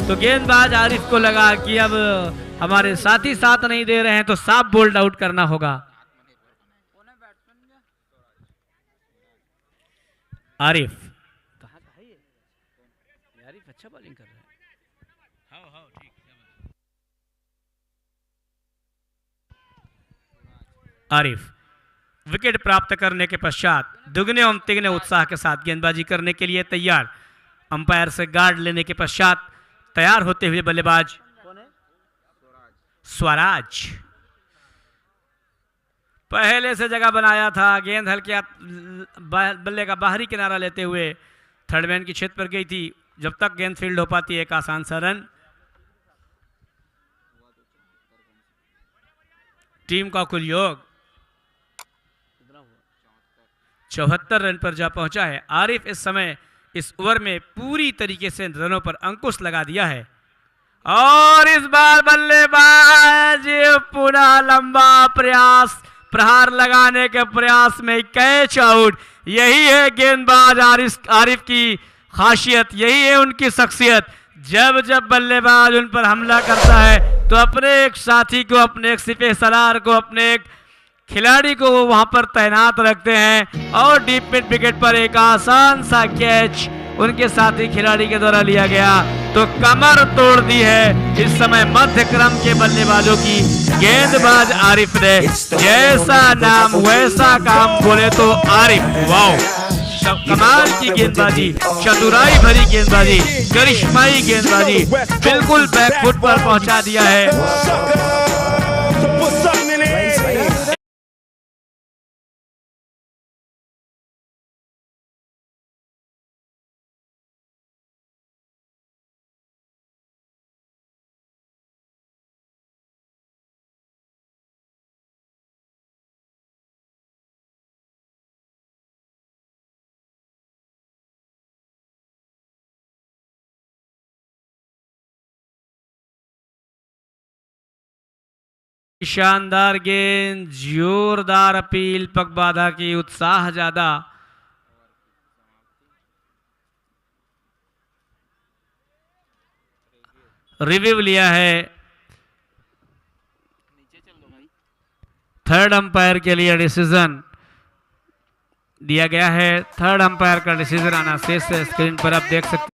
तो गेंदबाज आरिफ को लगा कि अब हमारे साथी साथ नहीं दे रहे हैं तो साफ बोल्ड आउट करना होगा। आरिफ अच्छा बॉलिंग कर रहा है। आरिफ विकेट प्राप्त करने के पश्चात दुगने और तिगने उत्साह के साथ गेंदबाजी करने के लिए तैयार। अंपायर से गार्ड लेने के पश्चात तैयार होते हुए बल्लेबाज स्वराज, पहले से जगह बनाया था, गेंद हल्के बल्ले का बाहरी किनारा लेते हुए थर्ड मैन की छेद पर गई थी। जब तक गेंद फील्ड हो पाती है, एक आसान सा रन। टीम का कुल योग 74 रन पर जा पहुंचा है। आरिफ इस समय इस ओवर में पूरी तरीके से रनों पर अंकुश लगा दिया है। और इस बार बल्लेबाज पुनः लंबा प्रयास, प्रहार लगाने के प्रयास में कैच आउट। यही है गेंदबाज आरिफ की खासियत, यही है उनकी शख्सियत। जब जब बल्लेबाज उन पर हमला करता है तो अपने एक साथी को, अपने एक सिपह सलार को, अपने एक खिलाड़ी को वो वहां पर तैनात रखते हैं। और डीप मिड विकेट पर एक आसान सा कैच उनके साथी खिलाड़ी के द्वारा लिया गया तो कमर तोड़ दी है इस समय मध्य क्रम के बल्लेबाजों की। गेंदबाज आरिफ ने जैसा नाम वैसा काम बोले तो आरिफ, वाह, कमाल की गेंदबाजी, चतुराई भरी गेंदबाजी, करिश्माई गेंदबाजी, बिल्कुल बैकफुट पर पहुंचा दिया है। शानदार गेंद, जोरदार अपील, पगबाधा की, उत्साह ज्यादा। रिव्यू लिया है थर्ड अंपायर के लिए, डिसीजन दिया गया है। थर्ड अंपायर का डिसीजन आना शेष है, स्क्रीन पर आप देख सकते हैं।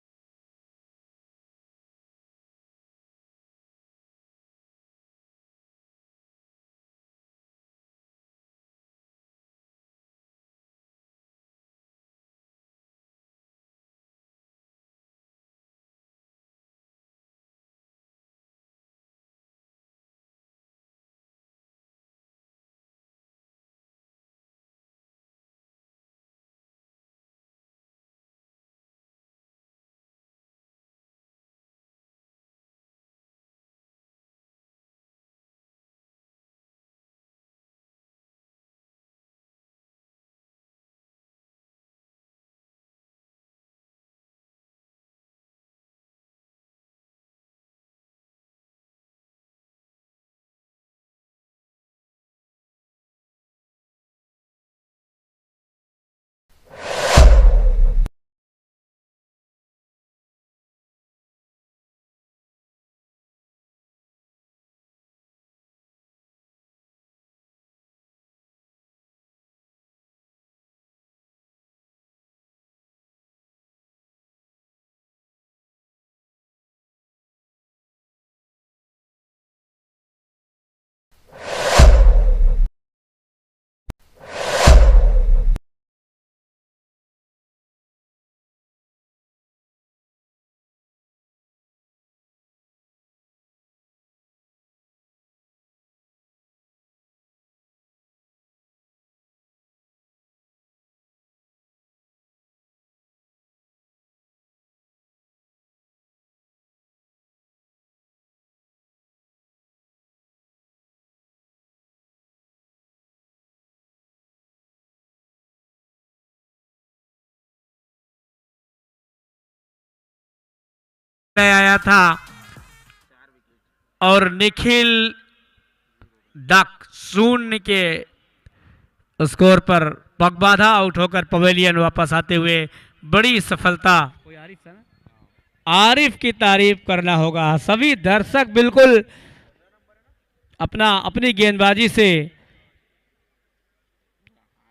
आया था और निखिल डक 0 के स्कोर पर पगबाधा आउट होकर पवेलियन वापस आते हुए बड़ी सफलता। आरिफ की तारीफ करना होगा, सभी दर्शक बिल्कुल अपनी गेंदबाजी से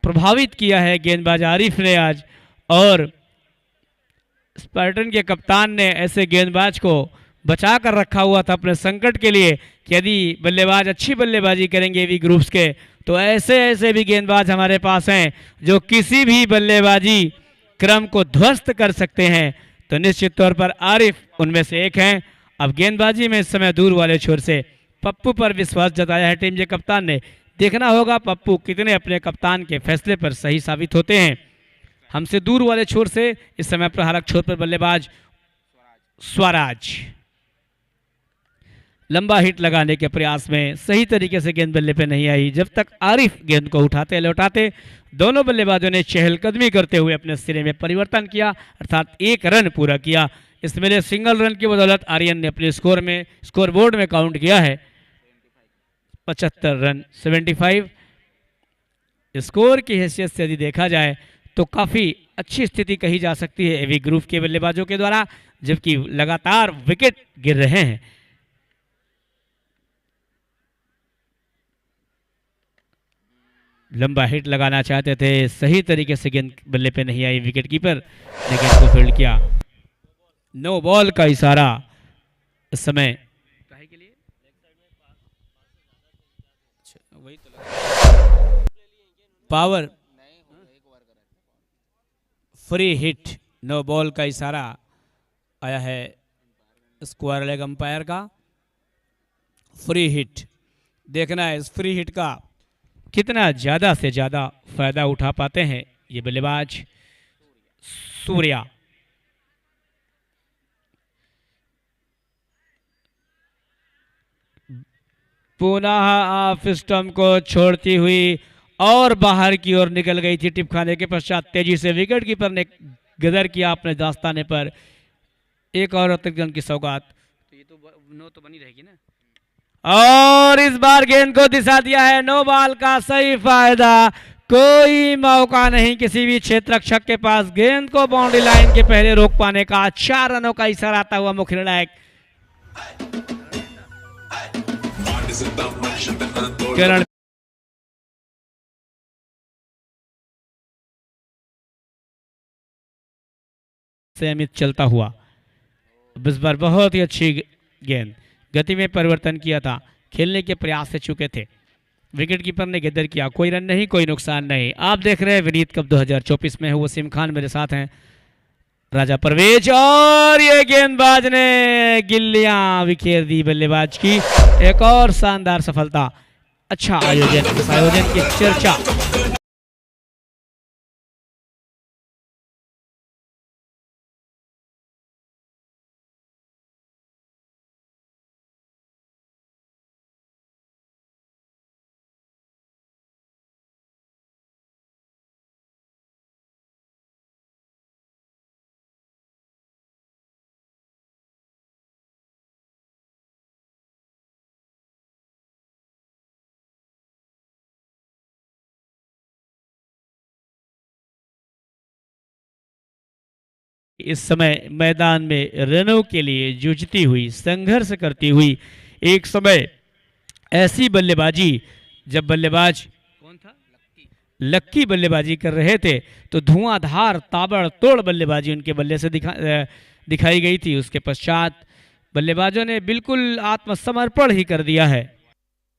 प्रभावित किया है गेंदबाज आरिफ ने आज, और स्पार्टन के कप्तान ने ऐसे गेंदबाज को बचा कर रखा हुआ था अपने संकट के लिए कि यदि बल्लेबाज अच्छी बल्लेबाजी करेंगे भी ग्रुप्स के, तो ऐसे ऐसे भी गेंदबाज हमारे पास हैं जो किसी भी बल्लेबाजी क्रम को ध्वस्त कर सकते हैं। तो निश्चित तौर पर आरिफ उनमें से एक हैं। अब गेंदबाजी में इस समय दूर वाले छोर से पप्पू पर विश्वास जताया है टीम के कप्तान ने। देखना होगा पप्पू कितने अपने कप्तान के फैसले पर सही साबित होते हैं। हमसे दूर वाले छोर से इस समय प्रहारक छोर पर बल्लेबाज स्वराज लंबा हिट लगाने के प्रयास में सही तरीके से गेंद बल्ले पे नहीं आई। जब तक आरिफ गेंद को उठाते लौटाते, दोनों बल्लेबाजों ने चहलकदमी करते हुए अपने सिरे में परिवर्तन किया, अर्थात 1 रन पूरा किया। इसमें सिंगल रन की बदौलत आर्यन ने अपने स्कोर बोर्ड में काउंट किया है 75 रन 75। स्कोर की हैसियत से यदि देखा जाए तो काफ़ी अच्छी स्थिति कही जा सकती है एवी ग्रुप के बल्लेबाजों के द्वारा, जबकि लगातार विकेट गिर रहे हैं। लंबा हिट लगाना चाहते थे, सही तरीके से गेंद बल्ले पे नहीं आई, विकेट कीपर ने गेंद को फील्ड किया। नो बॉल का इशारा इस समय power free hit, no ball का इशारा आया है स्क्वायर लेग अंपायर का। फ्री हिट, देखना है इस फ्री हिट का कितना ज़्यादा से ज़्यादा फायदा उठा पाते हैं ये बल्लेबाज सूर्या। पुनः ऑफ स्टंप को छोड़ती हुई और बाहर की ओर निकल गई थी। टिप खाने के पश्चात तेजी से विकेट कीपर ने गदर किया अपने दास्ताने पर। एक और अतिरिक्त रन की सौगात, तो ये तो 9 तो बनी रहेगी ना। और इस बार गेंद को दिशा दिया है नो बॉल का सही फायदा। कोई मौका नहीं किसी भी क्षेत्ररक्षक के पास गेंद को बाउंड्री लाइन के पहले रोक पाने का। 4 रनों का इशारा आता हुआ मुख्य निर्णायक करण अमित चलता हुआ। इस बार बहुत ही अच्छी गेंद, गति में परिवर्तन किया था, खेलने के प्रयास से चुके थे। विकेट कीपर ने गेंदर किया, कोई रन नहीं, कोई नुकसान नहीं। आप देख रहे हैं विनीत कप 2024 में है, वसीम खान मेरे साथ हैं, राजा परवेज, और ये गेंदबाज ने गिल्लियां बिखेर दी बल्लेबाज की। एक और शानदार सफलता, अच्छा आयोजन, इस आयोजन की चर्चा। इस समय मैदान में रनों के लिए जूझती हुई, संघर्ष करती हुई, एक समय ऐसी बल्लेबाजी जब बल्लेबाज कौन था, लक्की बल्लेबाजी कर रहे थे तो धुआंधार ताबड़तोड़ बल्लेबाजी उनके बल्ले से दिखाई गई थी। उसके पश्चात बल्लेबाजों ने बिल्कुल आत्मसमर्पण ही कर दिया है।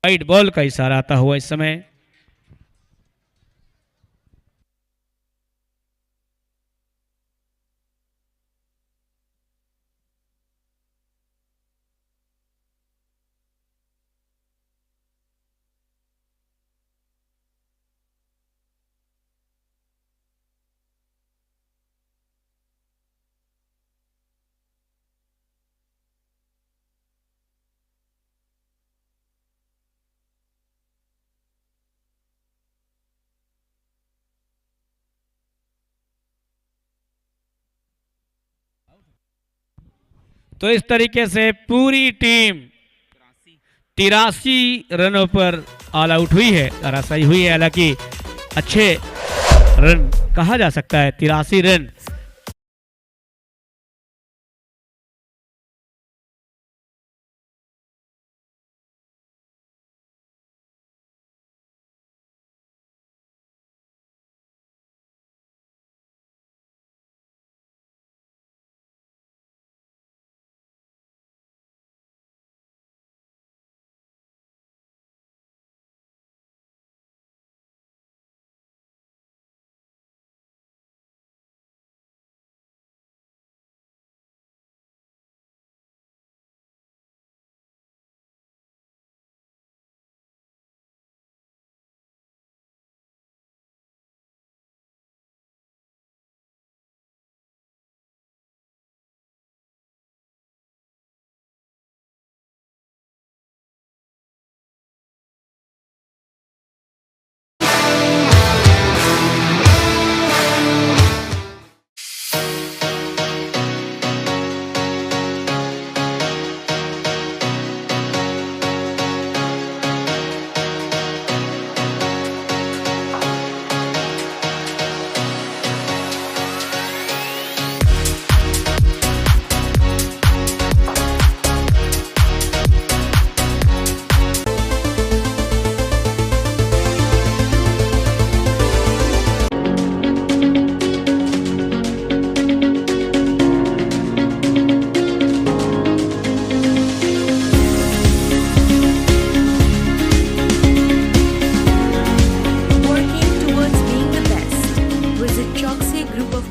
वाइड बॉल का इशारा आता हुआ इस समय तो इस तरीके से पूरी टीम 83 रनों पर ऑल आउट हुई है, धराशायी हुई है। हालांकि अच्छे रन कहा जा सकता है, 83 run.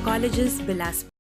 colleges Bilaspur.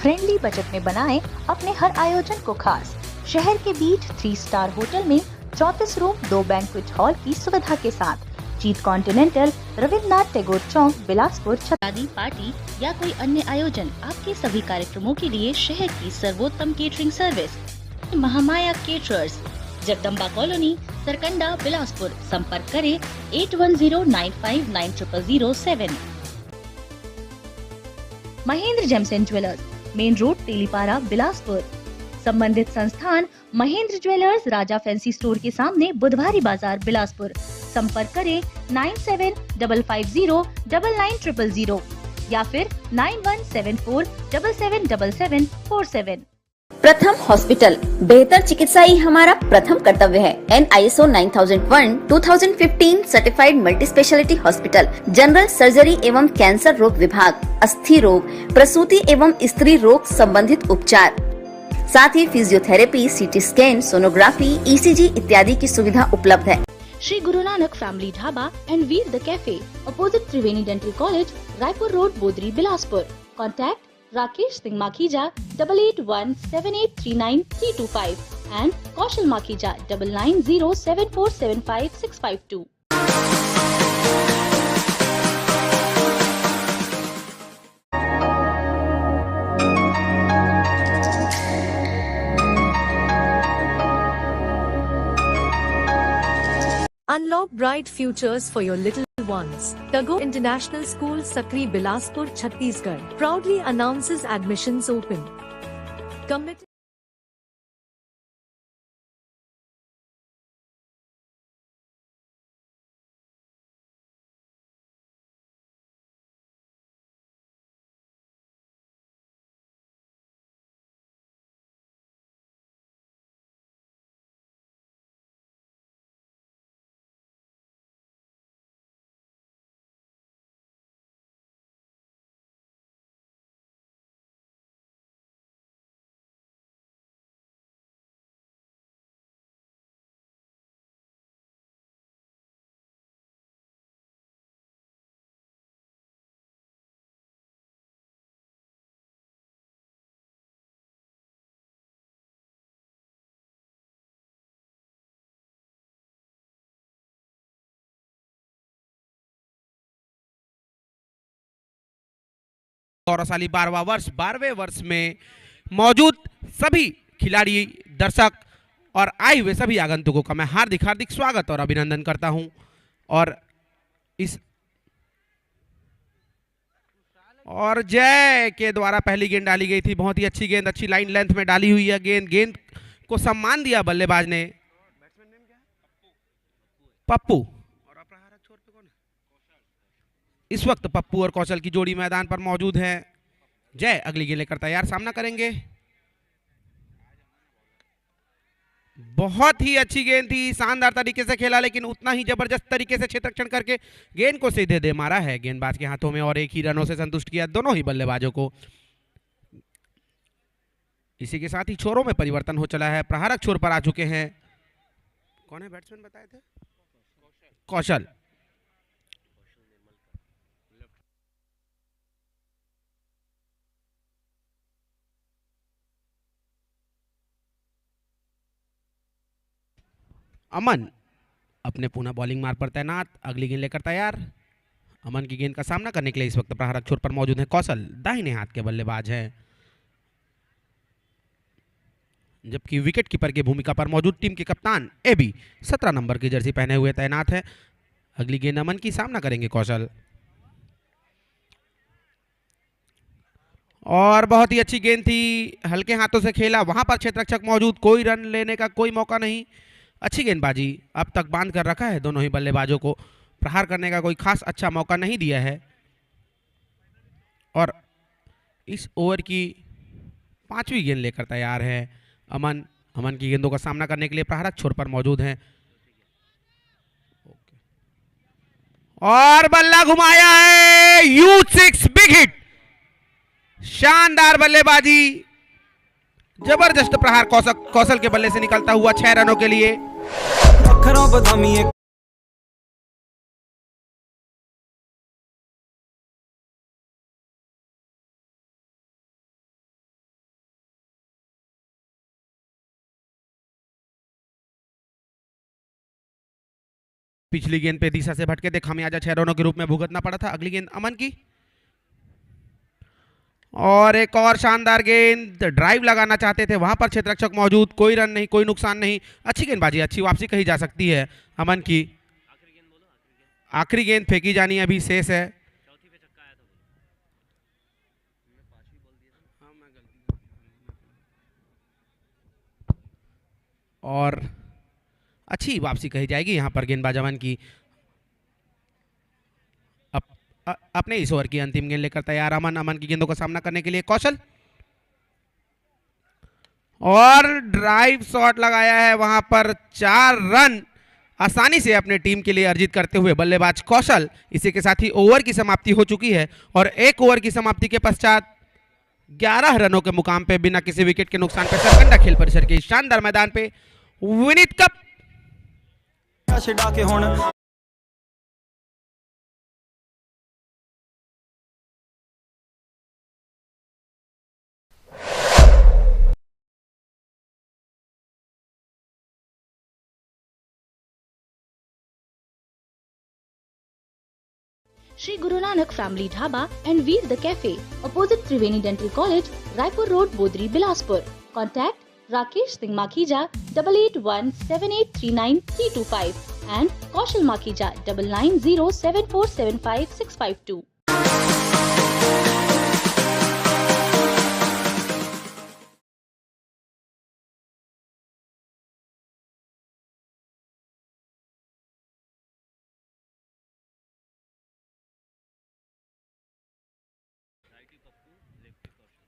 Friendly budget में बनाएं अपने हर आयोजन को खास। शहर के बीच 3 स्टार होटल में 34 रूम 2 बैंक्वेट हॉल की सुविधा के साथ जीत कॉन्टिनेंटल, रविन्द्रनाथ टैगोर चौक, बिलासपुर, शादी, पार्टी या कोई अन्य आयोजन, आपके सभी कार्यक्रमों के लिए शहर की सर्वोत्तम catering service Mahamaya caterers, Jagdamba colony, Sarkanda, Bilaspur. संपर्क करें 8109590007। Mahendra James and jewellers, main road, Telipara, Bilaspur. संबंधित संस्थान महेंद्र ज्वेलर्स, राजा फैंसी स्टोर के सामने, बुधवारी बाजार, बिलासपुर। संपर्क करें 9750990000 या फिर 9174777747। प्रथम हॉस्पिटल, बेहतर चिकित्सा ही हमारा प्रथम कर्तव्य है। NISO 9001/2015 certified multi speciality hospital, general surgery एवं कैंसर रोग विभाग, अस्थि रोग, प्रसूति एवं स्त्री रोग संबंधित उपचार, साथ ही physiotherapy, CT scan, sonography, ECG इत्यादि की सुविधा उपलब्ध है। Shri Guru Nanak family dhaba and Veer the cafe, opposite Triveni dental college, Raipur road, Bodri, Bilaspur. Contact Rakesh Singh Makhija 8817839325 and Kaushal Makhija 9907475652. Unlock bright futures for your little ones. Tagore International School, Sakri, Bilaspur, Chhattisgarh proudly announces admissions open. Commit. गौरवशाली 12वें वर्ष में मौजूद सभी खिलाड़ी, दर्शक और आए हुए सभी आगंतुकों का मैं हार्दिक हार्दिक स्वागत और अभिनंदन करता हूं। और जय के द्वारा पहली गेंद डाली गई थी, बहुत ही अच्छी गेंद, अच्छी लाइन लेंथ में डाली हुई है गेंद को सम्मान दिया बल्लेबाज ने, पप्पू। इस वक्त पप्पू और कौशल की जोड़ी मैदान पर मौजूद है। जय अगली गेंद लेकर तैयार, सामना करेंगे। बहुत ही अच्छी गेंद थी, शानदार तरीके से खेला, लेकिन उतना ही जबरदस्त तरीके से क्षेत्ररक्षण करके गेंद को सीधे दे मारा है गेंदबाज के हाथों में और एक ही रनों से संतुष्ट किया दोनों ही बल्लेबाजों को। इसी के साथ ही छोरों में परिवर्तन हो चला है, प्रहारक छोर पर आ चुके हैं। कौन है बैट्समैन बताए थे? कौशल। अमन अपने पुनः बॉलिंग मार्ग पर तैनात, अगली गेंद लेकर तैयार। अमन की गेंद का सामना करने के लिए इस वक्त प्रहारक छोर पर मौजूद है कौशल, दाहिने हाथ के बल्लेबाज हैं, जबकि विकेट कीपर की भूमिका पर मौजूद टीम के कप्तान AB 17 नंबर की जर्सी पहने हुए तैनात है। अगली गेंद अमन की, सामना करेंगे कौशल। और बहुत ही अच्छी गेंद थी, हल्के हाथों से खेला, वहां पर क्षेत्ररक्षक मौजूद, कोई रन लेने का कोई मौका नहीं। अच्छी गेंदबाजी, अब तक बांध कर रखा है दोनों ही बल्लेबाजों को, प्रहार करने का कोई खास अच्छा मौका नहीं दिया है। और इस ओवर की 5वीं गेंद लेकर तैयार है अमन। अमन की गेंदों का सामना करने के लिए प्रहारक छोर पर मौजूद हैं और बल्ला घुमाया है, U6 बिग हिट, शानदार बल्लेबाजी, जबरदस्त प्रहार कौशल के बल्ले से निकलता हुआ 6 रनों के लिए। पिछली गेंद पे दिशा से भटके थे, खामियाजा 6 रनों के रूप में भुगतना पड़ा था। अगली गेंद अमन की, और एक और शानदार गेंद, ड्राइव लगाना चाहते थे, वहां पर क्षेत्ररक्षक मौजूद, कोई रन नहीं, कोई नुकसान नहीं। अच्छी गेंदबाजी, अच्छी वापसी कही जा सकती है अमन की। आखिरी गेंद फेंकी जानी अभी शेष है। और अच्छी वापसी कही जाएगी यहां पर गेंदबाज अमन की। अपने इस ओवर की अंतिम गेंद लेकर तैयार अमन। अमन की गेंदों का सामना करने के लिए कौशल, और ड्राइव शॉट लगाया है वहां पर। 4 रन आसानी से अपने टीम के लिए अर्जित करते हुए बल्लेबाज कौशल। इसी के साथ ही ओवर की समाप्ति हो चुकी है, और एक ओवर की समाप्ति के पश्चात 11 रनों के मुकाम पे बिना किसी विकेट के नुकसान पे सरकंडा खेल परिसर के शानदार मैदान पे Vineet cup Shri Guru Nanak Family Dhaba and Veer the Cafe, opposite Triveni Dental College, Raipur Road, Bodri, Bilaspur. Contact Rakesh Singh Makhija 8817839325 and Kaushal Makhija 9907475652.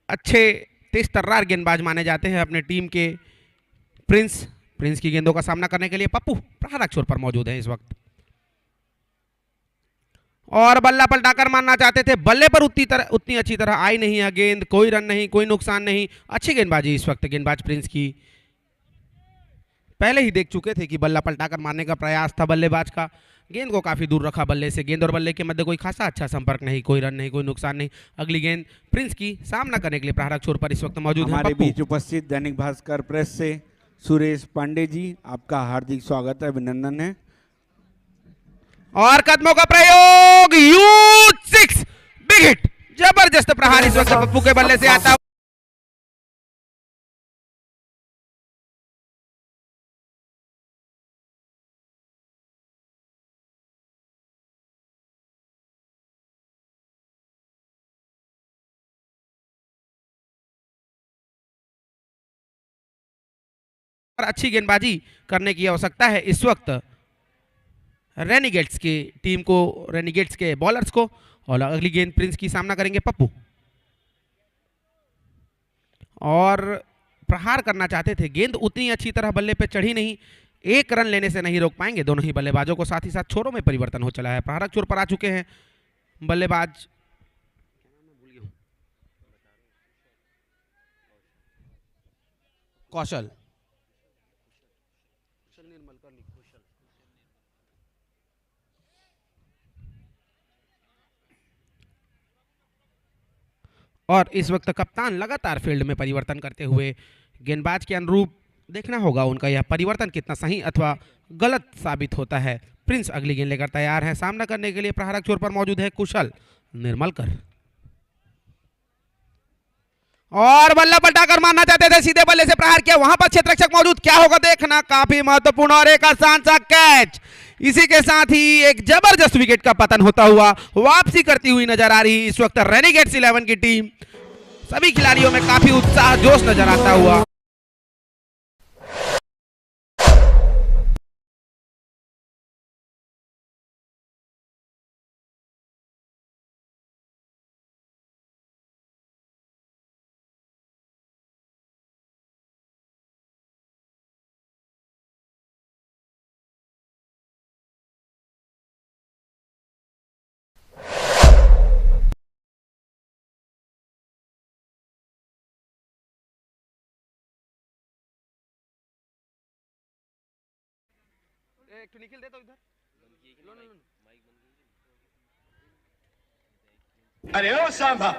अच्छे तेज तर्रार गेंदबाज माने जाते हैं अपने टीम के प्रिंस की गेंदों का सामना करने के लिए पप्पू प्रहारक छोर पर मौजूद है इस वक्त, और बल्ला पलटाकर मारना चाहते थे, बल्ले पर उतनी अच्छी तरह आई नहीं है गेंद। कोई रन नहीं, कोई नुकसान नहीं। अच्छी गेंदबाजी इस वक्त गेंदबाज प्रिंस की। पहले ही देख चुके थे कि बल्ला पलटाकर मारने का प्रयास था बल्लेबाज का, गेंद को काफी दूर रखा बल्ले से। गेंद और बल्ले के मध्य कोई खासा अच्छा संपर्क नहीं, कोई रन नहीं, कोई नुकसान नहीं। अगली गेंद प्रिंस की, सामना करने के लिए प्रहारक छोर पर इस वक्त मौजूद है हमारे बीच उपस्थित दैनिक भास्कर प्रेस से सुरेश पांडे जी, आपका हार्दिक स्वागत है, अभिनंदन है। और कदमों का प्रयोग, यूथ 6 बिग हिट, जबरदस्त प्रहार इस वक्त पप्पू के बल्ले से आता अच्छी गेंदबाजी करने की आवश्यकता है इस वक्त रेनिगेट्स की टीम को, रेनिगेट्स के बॉलर्स को। और अगली गेंद प्रिंस की, सामना करेंगे पप्पू, और प्रहार करना चाहते थे, गेंद उतनी अच्छी तरह बल्ले पे चढ़ी नहीं। 1 रन लेने से नहीं रोक पाएंगे दोनों ही बल्लेबाजों को। साथ ही साथ छोरों में परिवर्तन हो चला है, प्रहारक छोर पर आ चुके हैं बल्लेबाज कौशल। और इस वक्त कप्तान लगातार फील्ड में परिवर्तन करते हुए गेंदबाज के अनुरूप देखना होगा उनका यह परिवर्तन कितना सही अथवा गलत साबित होता है। प्रिंस अगली गेंद लेकर तैयार है, सामना करने के लिए प्रहारक छोर पर मौजूद है कुशल निर्मलकर, और बल्ला पलटाकर मारना चाहते थे, सीधे बल्ले से प्रहार किया, वहां पर क्षेत्ररक्षक मौजूद, क्या होगा देखना, काफी महत्वपूर्ण और एक आसान सा कैच। इसी के साथ ही एक जबरदस्त विकेट का पतन होता हुआ वापसी करती हुई नजर आ रही इस वक्त रेनिगेट्स 11 की टीम। सभी खिलाड़ियों में काफी उत्साह जोश नजर आता हुआ। एक तो निखिल दे दो इधर। अरे ओ सांभा,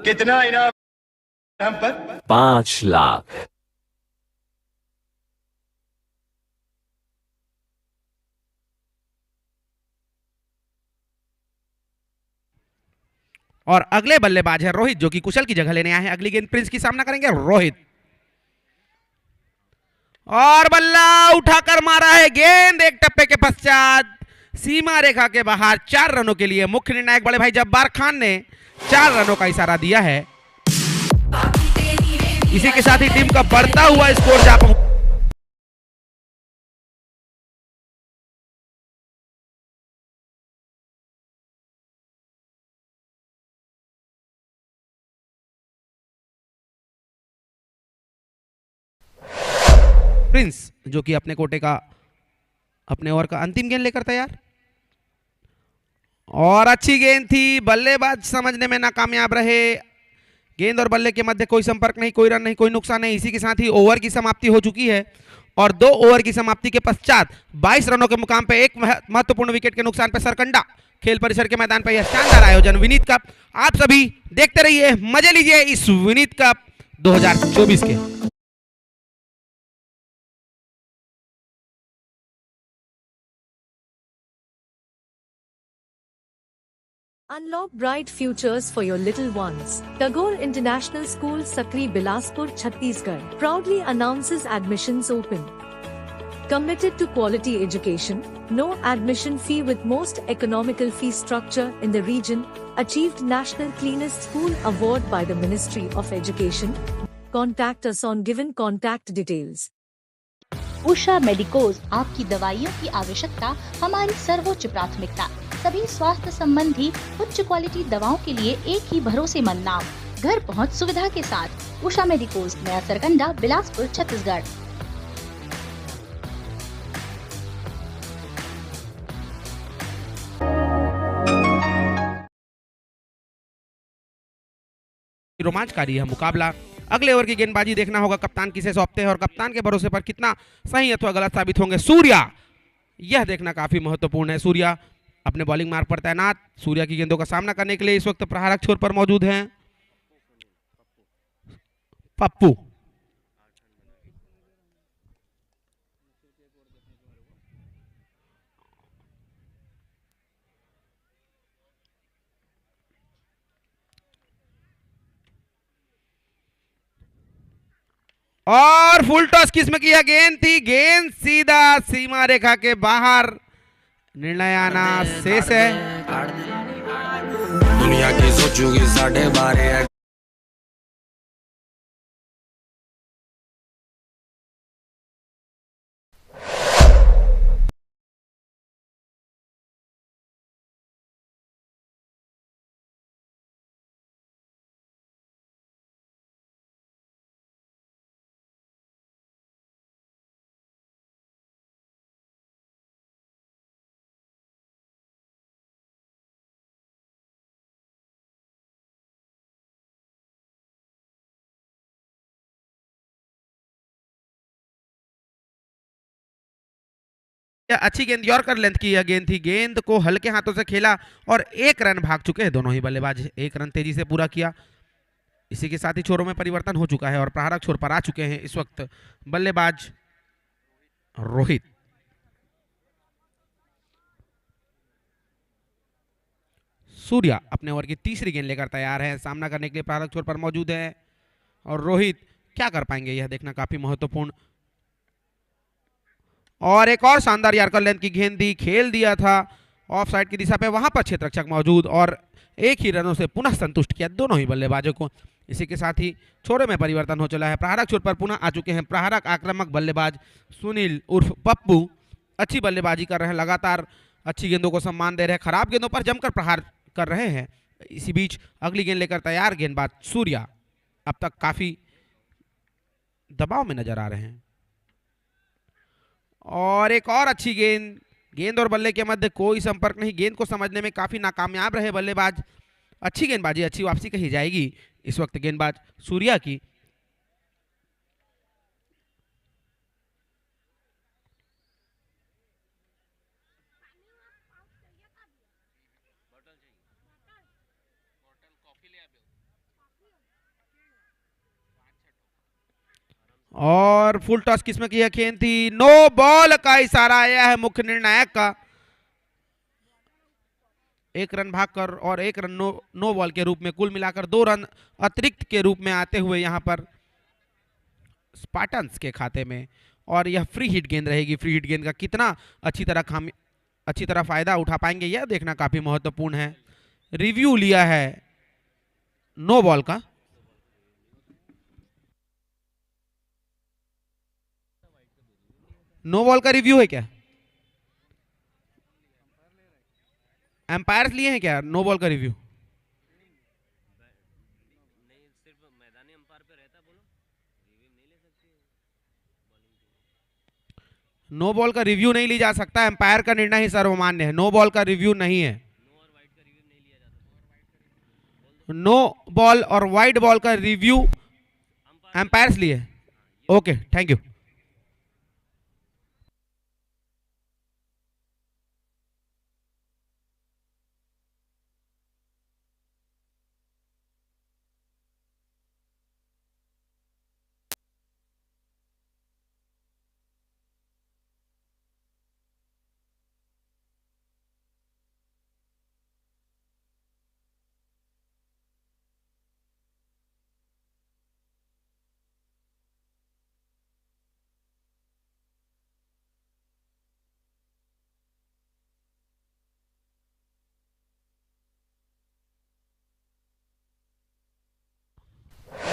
कितना इनाम हम पर? 5 लाख। और अगले बल्लेबाज है रोहित, जो कि कुशल की जगह लेने आए हैं। अगली गेंद प्रिंस की सामना करेंगे रोहित, और बल्ला उठाकर मारा है गेंद एक टप्पे के पश्चात सीमा रेखा के बाहर। 4 रनों के लिए मुख्य निर्णायक बड़े भाई जब्बार खान ने 4 रनों का इशारा दिया है। इसी के साथ ही टीम का बढ़ता हुआ स्कोर जा पहुंचा। प्रिंस, जो कि अपने कोटे का अपने ओवर का अंतिम गेंद लेकर तैयार, और अच्छी गेंद थी, बल्लेबाज समझने में नाकामयाब रहे। गेंद और बल्ले के मध्य कोई संपर्क नहीं, कोई रन नहीं, कोई नुकसान नहीं। इसी के साथ ही ओवर की समाप्ति हो चुकी है और 2 ओवर की समाप्ति के पश्चात 22 रनों के मुकाम पे एक महत्वपूर्ण विकेट के नुकसान पे सरकंडा खेल परिसर के मैदान पर यह शानदार आयोजन विनीत कप। आप सभी देखते रहिए, मजे लीजिए इस विनीत कप 2024 के। Unlock bright futures for your little ones. Tagore International School, Sakri, Bilaspur, Chhattisgarh, proudly announces admissions open. Committed to quality education, no admission fee with most economical fee structure in the region, achieved National Cleanest School Award by the Ministry of Education. Contact us on given contact details. Usha medicos, आपकी दवाइयों की आवश्यकता हमारी सर्वोच्च प्राथमिकता। सभी स्वास्थ्य संबंधी उच्च क्वालिटी दवाओं के लिए एक ही भरोसेमंद नाम, घर पहुंच सुविधा के साथ। उषा मेडिकोज, नया सरकंडा, बिलासपुर, छत्तीसगढ़। रोमांचकारी है मुकाबला। अगले ओवर की गेंदबाजी देखना होगा कप्तान किसे सौंपते हैं और कप्तान के भरोसे पर कितना सही अथवा गलत साबित होंगे सूर्या, यह देखना काफी महत्वपूर्ण है। सूर्या अपने बॉलिंग मार्ग पर तैनात, सूर्या की गेंदों का सामना करने के लिए इस वक्त प्रहारक छोर पर मौजूद हैं पप्पू। और फुल टॉस किस्म की यह गेंद थी, गेंद सीधा सीमा रेखा के बाहर, निर्णय आना शेष है। दुनिया की सोचूगी साढ़े 12। अच्छी गेंद यॉर्कर लेंथ की यह गेंद थी, गेंद को हल्के हाथों से खेला और 1 रन भाग चुके हैं दोनों ही बल्लेबाज, 1 रन तेजी से पूरा किया। इसी के साथ ही छोरों में परिवर्तन हो चुका है और प्रहारक छोर पर आ चुके हैं इस वक्त बल्लेबाज रोहित। सूर्या अपने ओवर की तीसरी गेंद लेकर तैयार है, सामना करने के लिए प्रहारक छोर पर मौजूद है और रोहित क्या कर पाएंगे यह देखना काफी महत्वपूर्ण। और एक और शानदार यॉर्कर लेंथ की गेंद दी, खेल दिया था ऑफ साइड की दिशा पे, वहां पर क्षेत्ररक्षक मौजूद और 1 ही रनों से पुनः संतुष्ट किया दोनों ही बल्लेबाजों को। इसी के साथ ही छोरे में परिवर्तन हो चला है, प्रहारक छोर पर पुनः आ चुके हैं प्रहारक आक्रामक बल्लेबाज सुनील उर्फ पप्पू। अच्छी बल्लेबाजी कर रहे हैं, लगातार अच्छी गेंदों को सम्मान दे रहे हैं, खराब गेंदों पर जमकर प्रहार कर रहे हैं। इसी बीच अगली गेंद लेकर तैयार गेंदबाज सूर्या अब तक काफी दबाव में नजर आ रहे हैं। और एक और अच्छी गेंद, गेंद और बल्ले के मध्य कोई संपर्क नहीं, गेंद को समझने में काफी नाकामयाब रहे बल्लेबाज। अच्छी गेंदबाजी, अच्छी वापसी कही जाएगी इस वक्त गेंदबाज सूर्या की। और फुल टॉस किस्म की यह गेंद थी, नो बॉल का इशारा आया है मुख्य निर्णायक का। एक रन भागकर और एक रन नो बॉल के रूप में, कुल मिलाकर 2 रन अतिरिक्त के रूप में आते हुए यहां पर स्पार्टन्स के खाते में। और यह फ्री हिट गेंद रहेगी। फ्री हिट गेंद का कितना अच्छी तरह फायदा उठा पाएंगे यह देखना काफी महत्वपूर्ण है। रिव्यू लिया है नो बॉल का। नो बॉल का रिव्यू है क्या? एम्पायर्स लिए हैं क्या नो बॉल का रिव्यू? नो बॉल का रिव्यू नहीं ली जा सकता, एम्पायर का निर्णय ही सर्वमान्य है। नो बॉल का रिव्यू नहीं है। नो बॉल और वाइड बॉल का रिव्यू एम्पायर्स लिए। Okay, thank you.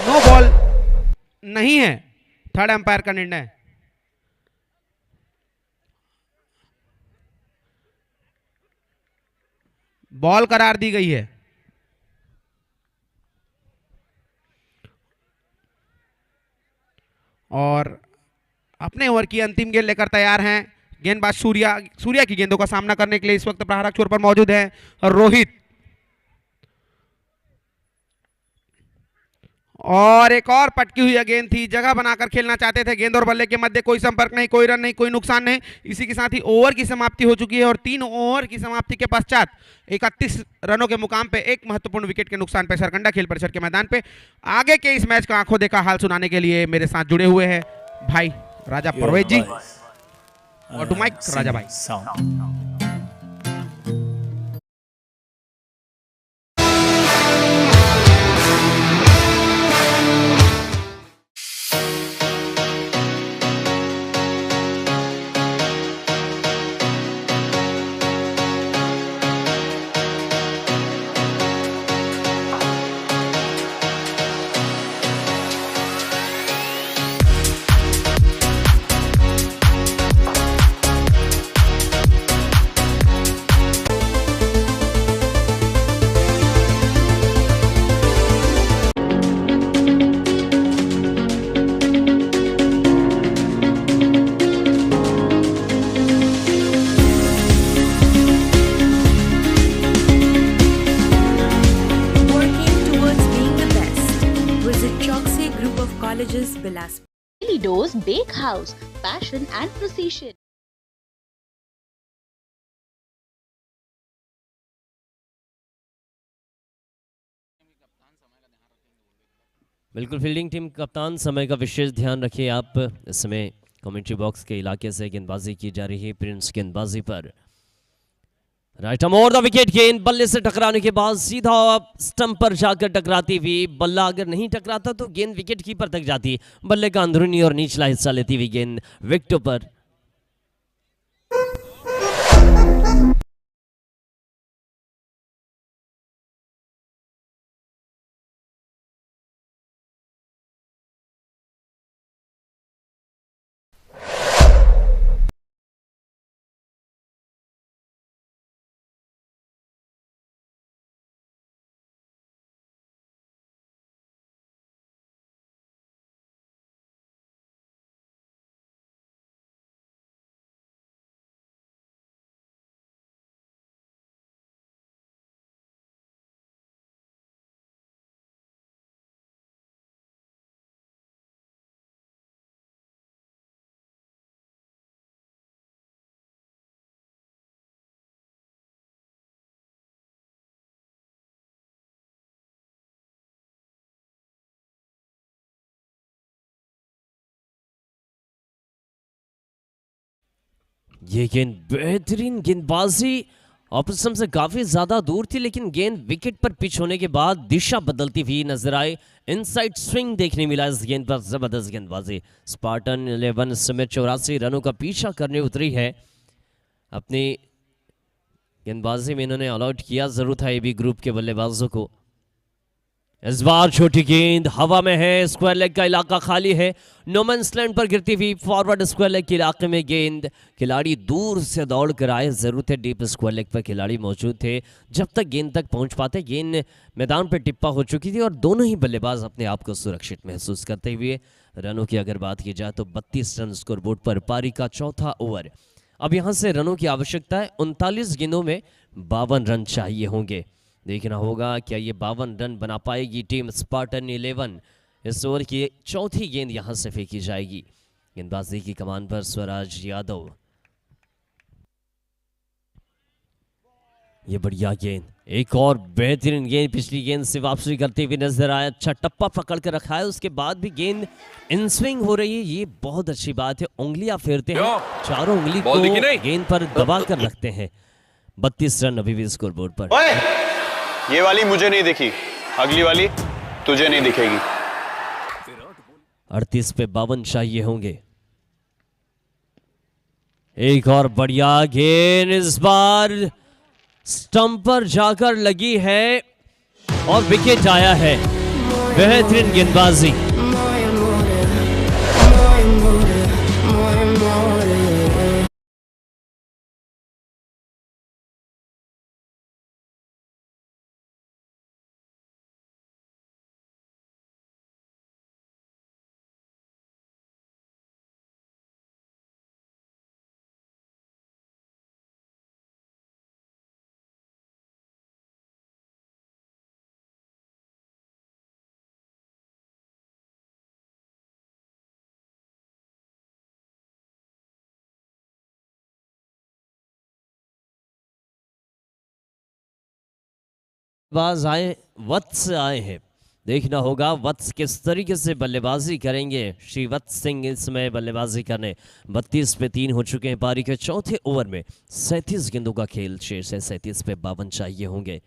No ball नहीं है, थर्ड एम्पायर का निर्णय। बॉल करार दी गई है। और अपने ओवर की अंतिम गेंद लेकर तैयार हैं गेंदबाज सूर्या की गेंदों का सामना करने के लिए इस वक्त प्रहारक छोर पर मौजूद है रोहित। और एक और पटकी हुई गेंद थी, जगह बनाकर खेलना चाहते थे। गेंद और बल्ले के मध्य कोई संपर्क नहीं, कोई रन नहीं, कोई नुकसान नहीं। इसी के साथ ही ओवर की समाप्ति हो चुकी है और 3 ओवर की समाप्ति के पश्चात 31 रनों के मुकाम पे एक महत्वपूर्ण विकेट के नुकसान पे सरकंडा खेल परिसर के मैदान पे आगे के इस मैच का आंखों देखा हाल सुनाने के लिए मेरे साथ जुड़े हुए हैं भाई राजा परवेज जी और टू माइक राजा भाई। Daily Dose Bake House, passion and precision. बिल्कुल, फील्डिंग टीम कप्तान समय का विशेष ध्यान रखिए आप। इस समय कमेंट्री बॉक्स के इलाके से गेंदबाजी की जा रही है। प्रिंस गेंदबाजी पर राइट मोर द विकेट। गेंद बल्ले से टकराने के बाद सीधा स्टंप पर जाकर टकराती हुई, बल्ला अगर नहीं टकराता तो गेंद विकेट कीपर तक जाती। बल्ले का अंदरूनी और निचला हिस्सा लेती हुई गेंद विकेटों पर। ये गेंद बेहतरीन गेंदबाजी ऑपोजिशन से काफी ज्यादा दूर थी, लेकिन गेंद विकेट पर पिच होने के बाद दिशा बदलती हुई नजर आई। इनसाइड स्विंग देखने मिला इस गेंद पर, जबरदस्त गेंदबाजी। स्पार्टन 11 इस समय 84 रनों का पीछा करने उतरी है। अपनी गेंदबाजी में इन्होंने ऑल आउट किया जरूर था एबी ग्रुप के बल्लेबाजों को। इस बार छोटी गेंद हवा में है, स्क्वायर लेग का इलाका खाली है, नोमैन्स लैंड पर गिरती हुई फॉरवर्ड स्क्वायर लेग के इलाके में गेंद। खिलाड़ी दूर से दौड़ कर आए, जरूर थे डीप स्क्वायर लेग पर खिलाड़ी मौजूद थे। जब तक गेंद तक पहुंच पाते गेंद मैदान पर टिप्पा हो चुकी थी और दोनों ही बल्लेबाज अपने आप को सुरक्षित महसूस करते हुए। रनों की अगर बात की जाए तो 32 रन स्कोरबोर्ड पर पारी का चौथा ओवर। अब यहां से रनों की आवश्यकता है, 39 गेंदों में 52 रन चाहिए होंगे। देखना होगा क्या ये 52 रन बना पाएगी टीम स्पार्टन 11। इस ओवर की चौथी गेंद यहां से फेंकी जाएगी। गेंदबाजी की कमान पर स्वराज यादव। ये बढ़िया गेंद, एक और बेहतरीन गेंद पिछली गेंद से वापसी करते हुए नजर आया। अच्छा टप्पा पकड़ कर रखा है, उसके बाद भी गेंद इन स्विंग हो रही है, ये बहुत अच्छी बात है। उंगलियां फेरते हैं, चारों उंगली को गेंद पर दबा कर रखते हैं। 32 रन अभी भी स्कोरबोर्ड पर। ये वाली मुझे नहीं दिखी, अगली वाली तुझे नहीं दिखेगी। 38 पे 52 चाहिए होंगे। एक और बढ़िया गेंद, इस बार स्टंप पर जाकर लगी है और विकेट आया है। बेहतरीन गेंदबाजी। बाज आए, वत्स आए हैं। देखना होगा वत्स किस तरीके से बल्लेबाजी करेंगे। श्री वत्स सिंह इस समय बल्लेबाजी करने 32 पे 3 हो चुके हैं पारी के चौथे ओवर में। 37 गेंदों का खेल शेष है, 37 पे 52 चाहिए होंगे।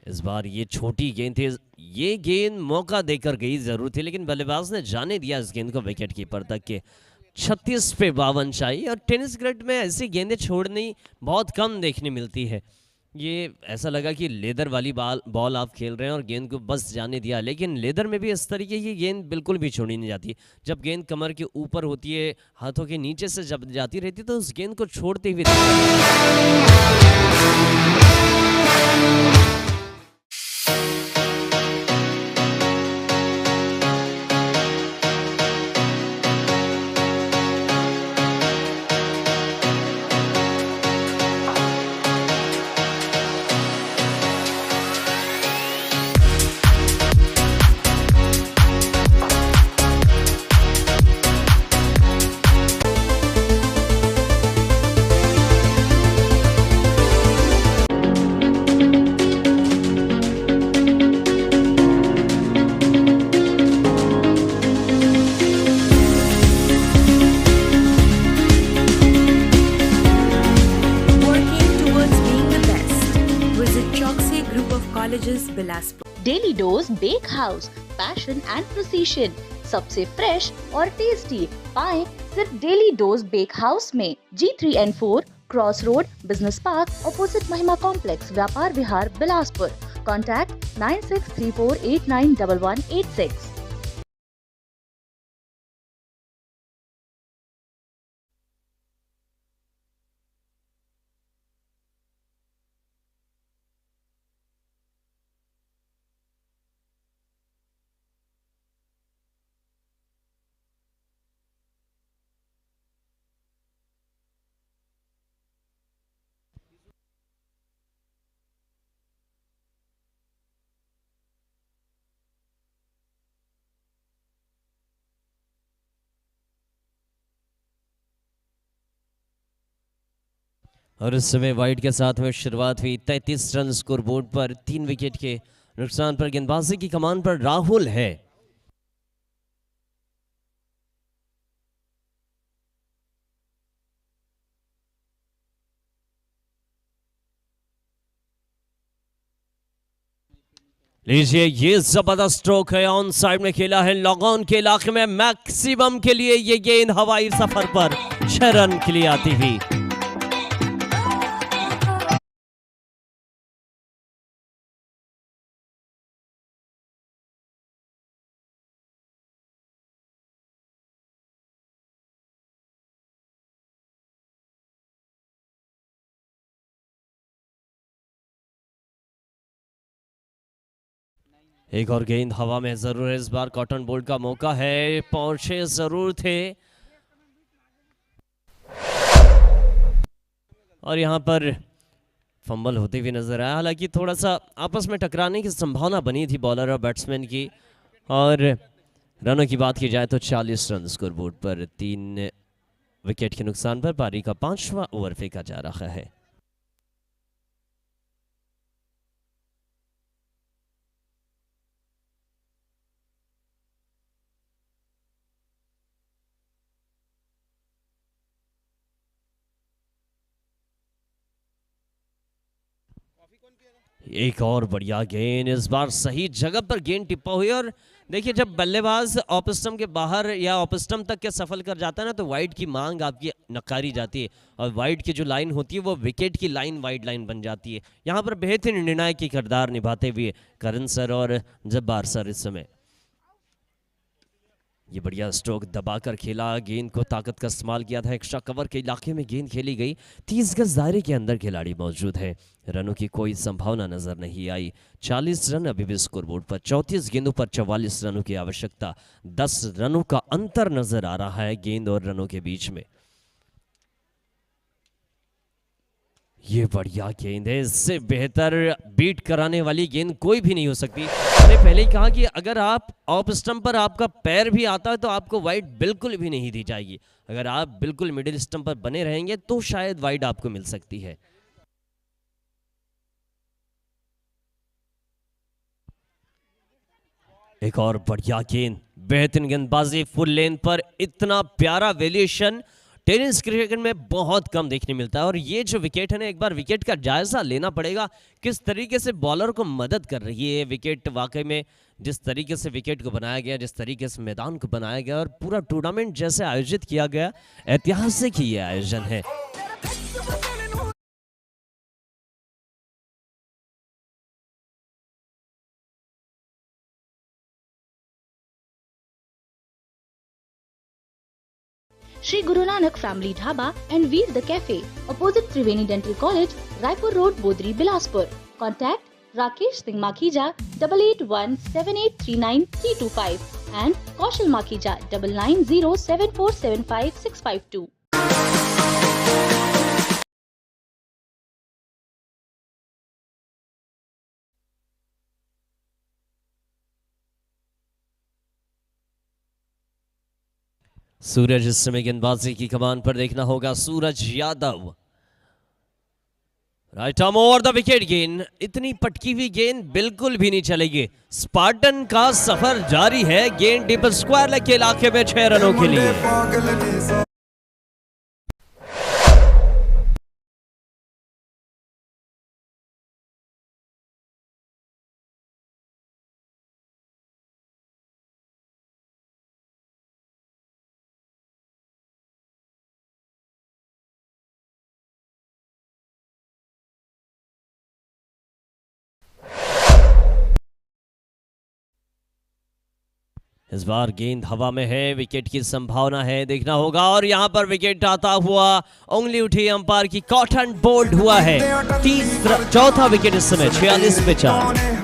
इस बार ये छोटी गेंद थी, ये गेंद मौका देकर गई जरूर थी, लेकिन बल्लेबाज ने जाने दिया इस गेंद को विकेट कीपर तक के। 36 पे 52 चाहिए और टेनिस ग्रिड में ऐसी गेंदें छोड़नी बहुत कम देखने मिलती है। ये ऐसा लगा कि लेदर वाली बॉल आप खेल रहे हैं और गेंद को बस जाने दिया, लेकिन लेदर में भी इस तरीके की गेंद बिल्कुल भी छोड़ी नहीं जाती। जब गेंद कमर के ऊपर होती है, हाथों के नीचे से जब जाती रहती है तो उस गेंद को छोड़ते हुए daily dose bake house, passion and precision, सबसे फ्रेश और टेस्टी पाएं सिर्फ डेली डोज बेक हाउस में। G3N4 cross road, business park, opposite Mahima complex, Vyapar Vihar, Bilaspur. Contact 9634891186। और इस समय वाइड के साथ में शुरुआत हुई। 33 रन स्कोरबोर्ड पर, 3 विकेट के नुकसान पर। गेंदबाजी की कमान पर राहुल है। लीजिए, ये जबरदस्त स्ट्रोक है, ऑन साइड में खेला है, लॉग ऑन के इलाके में मैक्सिमम के लिए ये गेंद हवाई सफर पर 6 रन के लिए आती हुई। एक और गेंद हवा में जरूर है, इस बार कॉटन बोल्ट का मौका है, पहुंचे जरूर थे और यहां पर फंबल होते हुए नजर आया। हालांकि थोड़ा सा आपस में टकराने की संभावना बनी थी बॉलर और बैट्समैन की। और रनों की बात की जाए तो 40 रन स्कोरबोर्ड पर, 3 विकेट के नुकसान पर पारी का 5वां ओवर फेंका जा रहा है। एक और बढ़िया गेंद, इस बार सही जगह पर गेंद टिप्पा हुई। और देखिए, जब बल्लेबाज ऑफ स्टंप के बाहर या ऑफ स्टंप तक के सफल कर जाता है ना, तो वाइड की मांग आपकी नकारी जाती है और वाइड की जो लाइन होती है वो विकेट की लाइन, वाइड लाइन बन जाती है। यहाँ पर बेहतरीन निर्णायक की किरदार निभाते हुए करण सर और जब्बार सर इस समय। ये बढ़िया स्ट्रोक दबाकर खेला, गेंद को ताकत का इस्तेमाल किया था, एक्स्ट्रा कवर के इलाके में गेंद खेली गई, 30 गज दायरे के अंदर खिलाड़ी मौजूद है, रनों की कोई संभावना नजर नहीं आई। 40 रन अभी भी स्कोरबोर्ड पर, 34 गेंदों पर 44 रनों की आवश्यकता, 10 रनों का अंतर नजर आ रहा है गेंद और रनों के बीच में। ये बढ़िया गेंद है, इससे बेहतर बीट कराने वाली गेंद कोई भी नहीं हो सकती। मैंने पहले ही कहा कि अगर आप ऑफ स्टंप पर आपका पैर भी आता है तो आपको वाइड बिल्कुल भी नहीं दी जाएगी। अगर आप बिल्कुल मिडिल स्टंप पर बने रहेंगे तो शायद वाइड आपको मिल सकती है। एक और बढ़िया गेंद, बेहतरीन गेंदबाजी, फुल लेंथ पर, इतना प्यारा वेरिएशन टेनिस क्रिकेट में बहुत कम देखने मिलता है। और ये जो विकेट है ना, एक बार विकेट का जायजा लेना पड़ेगा, किस तरीके से बॉलर को मदद कर रही है विकेट। वाकई में जिस तरीके से विकेट को बनाया गया, जिस तरीके से मैदान को बनाया गया और पूरा टूर्नामेंट जैसे आयोजित किया गया, ऐतिहासिक ही ये आयोजन है। Shri Guru Nanak Family Dhaba and Veer the Cafe, opposite Triveni Dental College, Raipur Road, Bodri, Bilaspur. Contact Rakesh Singh Makhija 8817839325 and Kaushal Makhija 9907475652. सूरज इस समय गेंदबाजी की कमान पर, देखना होगा Suraj Yadav. Right arm over the wicket गेंद, इतनी पटकी हुई गेंद बिल्कुल भी नहीं चलेगी। स्पार्टन का सफर जारी है, गेंद डीप स्क्वायर लेग के इलाके में 6 रनों के लिए। इस बार गेंद हवा में है, विकेट की संभावना है, देखना होगा। और यहां पर विकेट आता हुआ, उंगली उठी अंपायर की, कॉटन बोल्ड हुआ है। चौथा विकेट इस समय, 46 पे 4।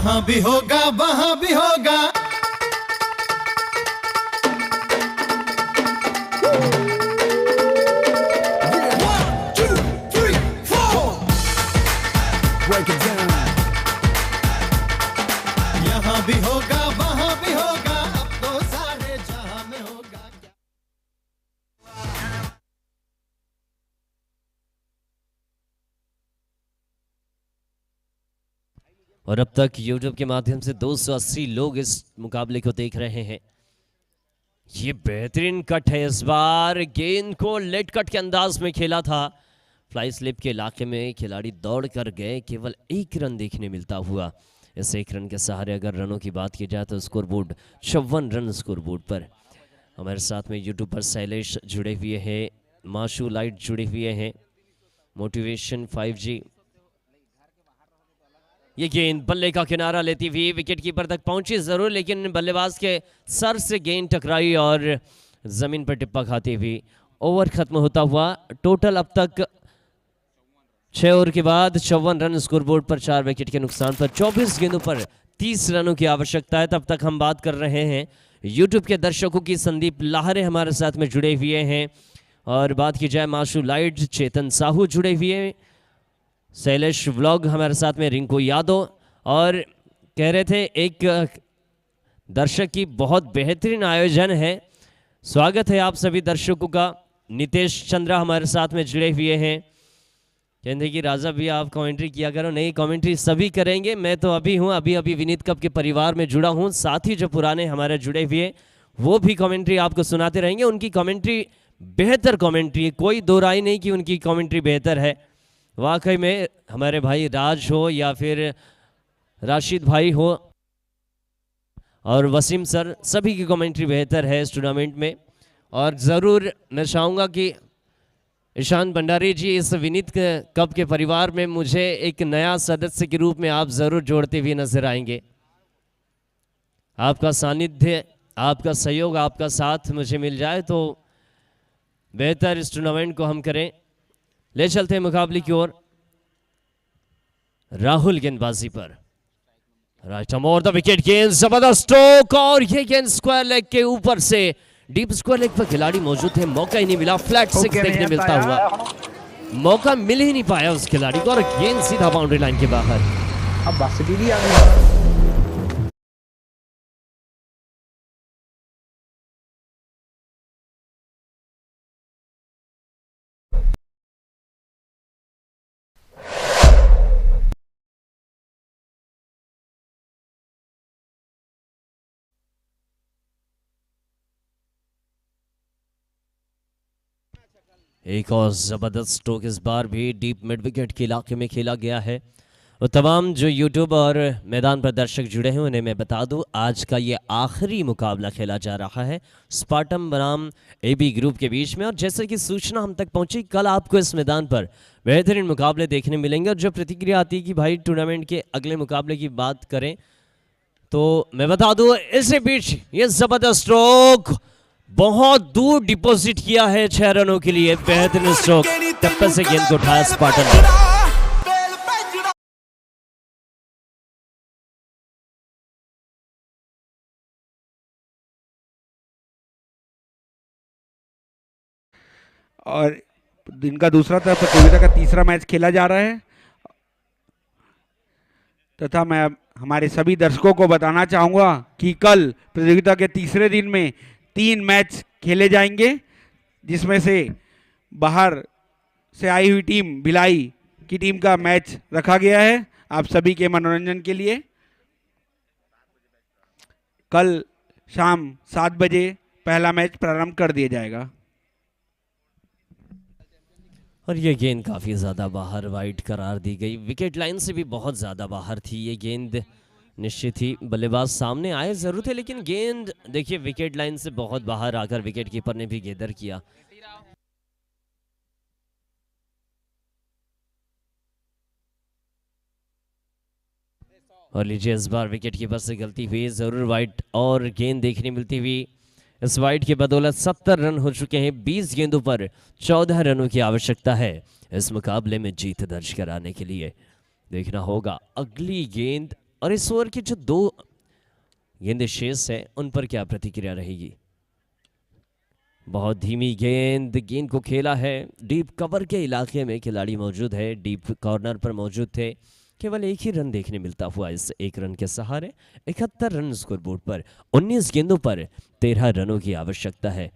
यहाँ भी होगा वहाँ भी होगा। यहाँ भी होगा वहाँ भी होगा, अब तो सारे जहाँ में होगा। और अब तक YouTube के माध्यम से 280 लोग इस मुकाबले को देख रहे हैं। ये बेहतरीन कट है, इस बार गेंद को लेट कट के अंदाज में खेला था। फ्लाई स्लिप के इलाके में खिलाड़ी दौड़ कर गए, केवल एक रन देखने मिलता हुआ। इस एक रन के सहारे अगर रनों की बात की जाए तो स्कोरबोर्ड 54 रन स्कोरबोर्ड पर। हमारे साथ में यूट्यूब पर शैलेश जुड़े हुए हैं, माशू लाइट जुड़े हुए हैं, मोटिवेशन 5G। ये गेंद बल्ले का किनारा लेती हुई विकेट कीपर तक पहुंची जरूर, लेकिन बल्लेबाज के सर से गेंद टकराई और जमीन पर टिप्पा खाती हुई ओवर खत्म होता हुआ। टोटल अब तक 6 ओवर के बाद 54 रन स्कोरबोर्ड पर, 4 विकेट के नुकसान पर 24 गेंदों पर 30 रनों की आवश्यकता है। तब तक हम बात कर रहे हैं यूट्यूब के दर्शकों की। संदीप लाहरे हमारे साथ में जुड़े हुए हैं, और बात की जाए माशू लाइट, चेतन साहू जुड़े हुए हैं, शैलेश व्लॉग हमारे साथ में, रिंकू यादव। और कह रहे थे एक दर्शक की बहुत बेहतरीन आयोजन है, स्वागत है आप सभी दर्शकों का। नितेश चंद्रा हमारे साथ में जुड़े हुए हैं, कहते कि राजा भी आप कमेंट्री किया करो। नहीं, कमेंट्री सभी करेंगे, मैं तो अभी हूँ, अभी विनीत कप के परिवार में जुड़ा हूँ। साथ ही जो पुराने हमारे जुड़े हुए वो भी कमेंट्री आपको सुनाते रहेंगे। उनकी कमेंट्री बेहतर कमेंट्री है, कोई दो राय नहीं कि उनकी कमेंट्री बेहतर है। वाकई में हमारे भाई राज हो या फिर राशिद भाई हो और वसीम सर, सभी की कमेंट्री बेहतर है इस टूर्नामेंट में। और ज़रूर मैं चाहूँगा कि ईशान भंडारी जी, इस विनीत कप के परिवार में मुझे एक नया सदस्य के रूप में आप ज़रूर जोड़ते हुए नजर आएंगे। आपका सानिध्य, आपका सहयोग, आपका साथ मुझे मिल जाए तो बेहतर इस टूर्नामेंट को हम करें। ले चलते हैं मुकाबले की ओर। राहुल गेंदबाजी पर, राइट मोर द विकेट, गेंद जबरदस्त स्ट्रोक, और ये गेंद स्क्वायर लेग के ऊपर से, डीप स्क्वायर लेग पर खिलाड़ी मौजूद थे, मौका ही नहीं मिला। फ्लैट सिक्स देखने मिलता हुआ, मौका मिल ही नहीं पाया उस खिलाड़ी को, और गेंद सीधा बाउंड्री लाइन के बाहर। अब बासिडी भी आ गई। एक और ज़बरदस्त स्ट्रोक इस बार भी डीप मिड विकेट के इलाके में खेला गया है। और तमाम जो यूट्यूब और मैदान पर दर्शक जुड़े हैं उन्हें मैं बता दूं, आज का ये आखिरी मुकाबला खेला जा रहा है स्पार्टन बनाम AB ग्रुप के बीच में। और जैसे कि सूचना हम तक पहुंची, कल आपको इस मैदान पर बेहतरीन मुकाबले देखने मिलेंगे। और जो प्रतिक्रिया आती है कि भाई टूर्नामेंट के अगले मुकाबले की बात करें, तो मैं बता दूं इसी बीच ये ज़बरदस्त स्ट्रोक बहुत दूर डिपॉजिट किया है 6 रनों के लिए। बेहतरीन स्ट्रोक, टप्पे से गेंद को उठाया स्पार्टन ने। और दिन का दूसरा प्रतियोगिता का तीसरा मैच खेला जा रहा है, तथा मैं हमारे सभी दर्शकों को बताना चाहूँगा कि कल प्रतियोगिता के तीसरे दिन में 3 मैच खेले जाएंगे, जिसमें से बाहर से आई हुई टीम भिलाई की टीम का मैच रखा गया है आप सभी के मनोरंजन के लिए। कल शाम 7 बजे पहला मैच प्रारंभ कर दिया जाएगा। और ये गेंद काफ़ी ज़्यादा बाहर वाइड करार दी गई, विकेट लाइन से भी बहुत ज़्यादा बाहर थी ये गेंद। निश्चित ही बल्लेबाज सामने आए जरूर थे, लेकिन गेंद देखिए विकेट लाइन से बहुत बाहर आकर विकेट कीपर ने भी गेदर किया। और लीजिए इस बार विकेट कीपर से गलती हुई जरूर, वाइड और गेंद देखने मिलती हुई। इस वाइड की बदौलत 70 रन हो चुके हैं। 20 गेंदों पर 14 रनों की आवश्यकता है इस मुकाबले में जीत दर्ज कराने के लिए। देखना होगा अगली गेंद और इस ओवर की जो 2 गेंदें शेष है उन पर क्या प्रतिक्रिया रहेगी। बहुत धीमी गेंद को खेला है, डीप कवर के इलाके में खिलाड़ी मौजूद है, डीप कॉर्नर पर मौजूद थे। केवल एक ही रन देखने मिलता हुआ इस एक रन के सहारे। 71 रन स्कोरबोर्ड पर, 19 गेंदों पर 13 रनों की आवश्यकता है।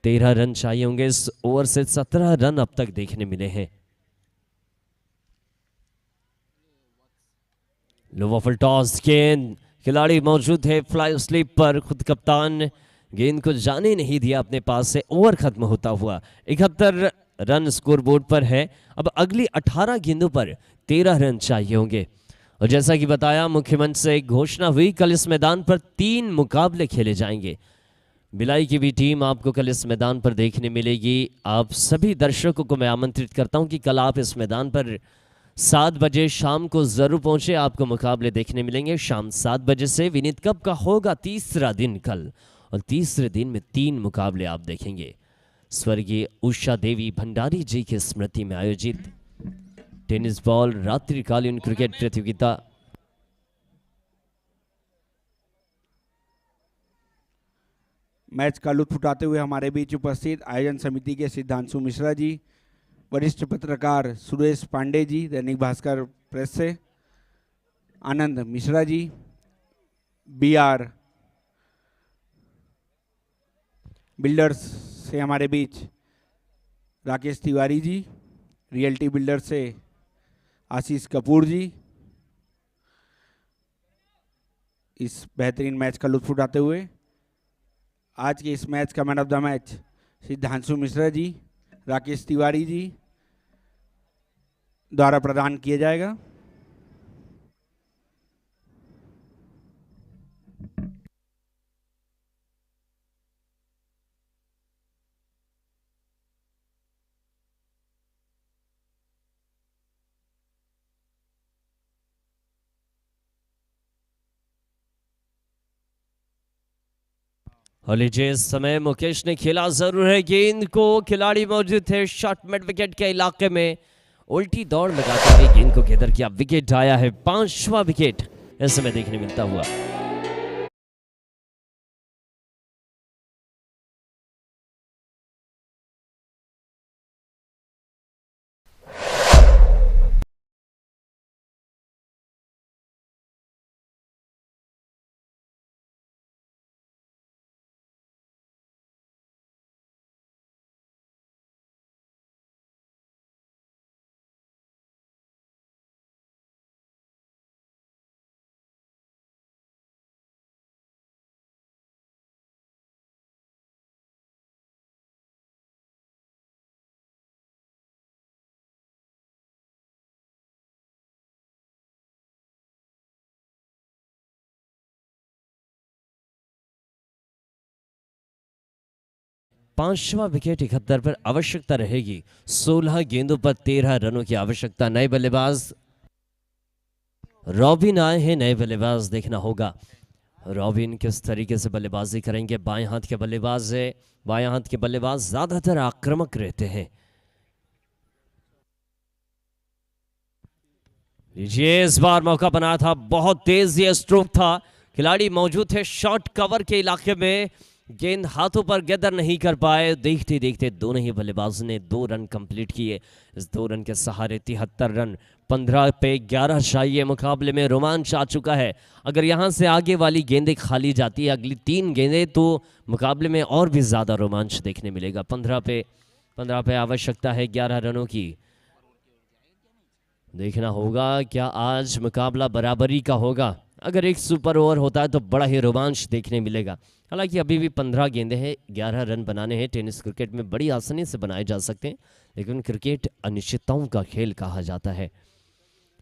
13 रन चाहिए होंगे इस ओवर से। 17 रन अब तक देखने मिले हैं। लो बॉल टॉस, गेंद खिलाड़ी मौजूद है फ्लाई स्लिप पर, खुद कप्तान गेंद को जाने नहीं दिया अपने पास से। ओवर खत्म होता हुआ 71 रन स्कोरबोर्ड पर है। अब अगली 18 गेंदों पर 13 रन चाहिए होंगे। और जैसा कि बताया, मुख्यमंत्री से घोषणा हुई, कल इस मैदान पर 3 मुकाबले खेले जाएंगे। भिलाई की भी टीम आपको कल इस मैदान पर देखने मिलेगी। आप सभी दर्शकों को मैं आमंत्रित करता हूं कि कल आप इस मैदान पर 7 बजे शाम को जरूर पहुंचे। आपको मुकाबले देखने मिलेंगे शाम 7 बजे से। विनीत कप का होगा तीसरा दिन कल, और तीसरे दिन में 3 मुकाबले आप देखेंगे। स्वर्गीय उषा देवी भंडारी जी की स्मृति में आयोजित टेनिस बॉल रात्रिकालीन क्रिकेट प्रतियोगिता। मैच का लुत्फ उठाते हुए हमारे बीच उपस्थित आयोजन समिति के सिद्धांशु मिश्रा जी, वरिष्ठ पत्रकार सुरेश पांडे जी दैनिक भास्कर प्रेस से, आनंद मिश्रा जी, BR बिल्डर्स से हमारे बीच राकेश तिवारी जी, रियल्टी बिल्डर से आशीष कपूर जी। इस बेहतरीन मैच का लुत्फ उठाते हुए आज के इस मैच का man of the match Siddhanshu Mishra ji, Rakesh Tiwari ji द्वारा प्रदान किया जाएगा। और लीजिए, इस समय मुकेश ने खेला जरूर है गेंद को, खिलाड़ी मौजूद थे शॉर्ट मिड विकेट के इलाके में, उल्टी दौड़ लगाते हुए गेंद को घेर किया, विकेट आया है। 5वां विकेट इस समय देखने मिलता हुआ। पांचवा विकेट 71 पर आवश्यकता रहेगी। 16 गेंदों पर 13 रनों की आवश्यकता। नए बल्लेबाज रॉबिन आए हैं, नए बल्लेबाज देखना होगा रॉबिन किस तरीके से बल्लेबाजी करेंगे। बाएं हाथ के बल्लेबाज है, बाएं हाथ के बल्लेबाज ज्यादातर आक्रामक रहते हैं। लीजिए, इस बार मौका बना था, बहुत तेज ये स्ट्रोक था, खिलाड़ी मौजूद थे शॉर्ट कवर के इलाके में, गेंद हाथों पर गैदर नहीं कर पाए। देखते देखते दोनों ही बल्लेबाजों ने 2 रन कंप्लीट किए। इस 2 रन के सहारे 73 रन, 15 पे 11 चाहिए। मुकाबले में रोमांच आ चुका है। अगर यहां से आगे वाली गेंदें खाली जाती है, अगली 3 गेंदें, तो मुकाबले में और भी ज्यादा रोमांच देखने मिलेगा। 15 पे आवश्यकता है 11 रनों की। देखना होगा क्या आज मुकाबला बराबरी का होगा। अगर एक सुपर ओवर होता है तो बड़ा ही रोमांच देखने मिलेगा। हालांकि अभी भी 15 गेंदें हैं, 11 रन बनाने हैं। टेनिस क्रिकेट में बड़ी आसानी से बनाए जा सकते हैं, लेकिन क्रिकेट अनिश्चितताओं का खेल कहा जाता है,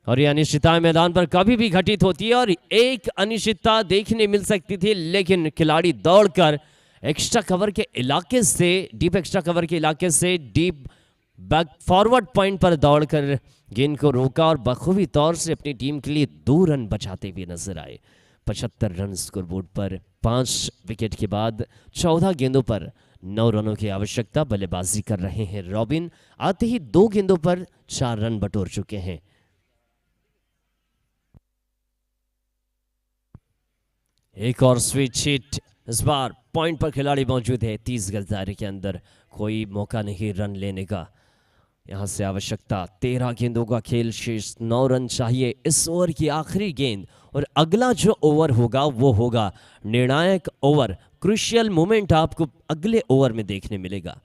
और ये अनिश्चितताएं मैदान पर कभी भी घटित होती है। और एक अनिश्चितता देखने मिल सकती थी, लेकिन खिलाड़ी दौड़कर एक्स्ट्रा कवर के इलाके से, डीप एक्स्ट्रा कवर के इलाके से डीप बैक फॉरवर्ड पॉइंट पर दौड़कर गेंद को रोका और बखूबी तौर से अपनी टीम के लिए 2 रन बचाते हुए नजर आए। 75 रन स्कोरबोर्ड पर 5 विकेट के बाद 14 गेंदों पर 9 रनों की आवश्यकता। बल्लेबाजी कर रहे हैं रॉबिन, आते ही 2 गेंदों पर 4 रन बटोर चुके हैं। एक और स्विच हिट, इस बार पॉइंट पर खिलाड़ी मौजूद है 30 गज दायरे के अंदर, कोई मौका नहीं रन लेने का। यहां से आवश्यकता 13 गेंदों का खेल, शेष 9 रन चाहिए इस ओवर की आखिरी गेंद, और अगला जो ओवर होगा वो होगा निर्णायक ओवर। क्रूशियल मोमेंट आपको अगले ओवर में देखने मिलेगा।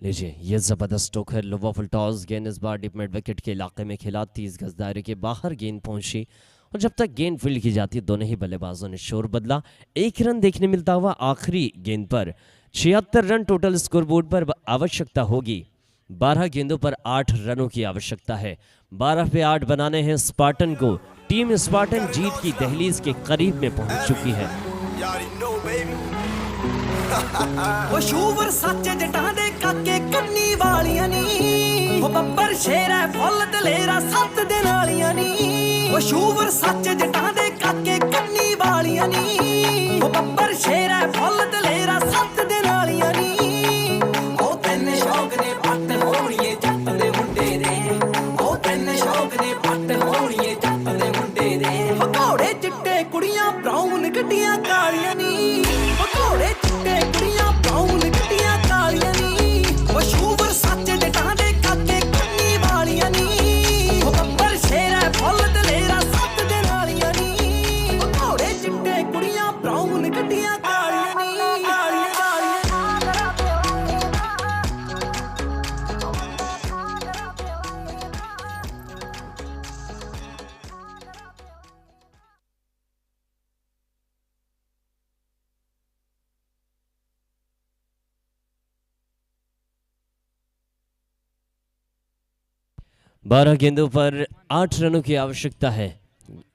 लीजिए, ये जबरदस्त स्ट्रोक है, लो फुल टॉस, गेंद इस बार डिप मिड विकेट के इलाके में खेला, 30 गज दायरे के बाहर गेंद पहुंची, और जब तक गेंद फील्ड की जाती दोनों ही बल्लेबाजों ने शोर बदला। 1 रन देखने मिलता हुआ आखिरी गेंद पर। 76 रन टोटल स्कोरबोर्ड पर आवश्यकता होगी। 12 गेंदों पर 8 रनों की आवश्यकता है। 12 पे 8 बनाने हैं स्पार्टन को। टीम स्पार्टन जीत की दहलीज के करीब में पहुंच चुकी है। वो शूवर सच्चे जटां दे काके कन्नी वालियां नी, वो बब्बर शेर है फुल दलेरा 7 दिन वालियां नी। वो शूवर सच्चे जटां दे काके कन्नी वालियां नी, वो बब्बर शेर है फुल दलेरा 7 दिन वालियां नी। ओ तेन शौक ने पट होणीए जट दे मुंडे दे, ओ तेन शौक ने पट होणीए जट दे मुंडे दे। घोड़े चिट्टे कुड़ियां ब्राउन गड्डियां कालियां नी, घोड़े चिट्टे कुड़ियां ब्राउन गड्डियां कालियां नी। वो शूवर सच्चे जटां दे काके कन्नी वालियां नी, वो बब्बर शेर है फुल दलेरा 7 दिन वालियां नी। घोड़े चिट्टे कुड़ियां ब्राउन गड्डियां कालियां नी, कालियां कालियां। बारह गेंदों पर 8 रनों की आवश्यकता है।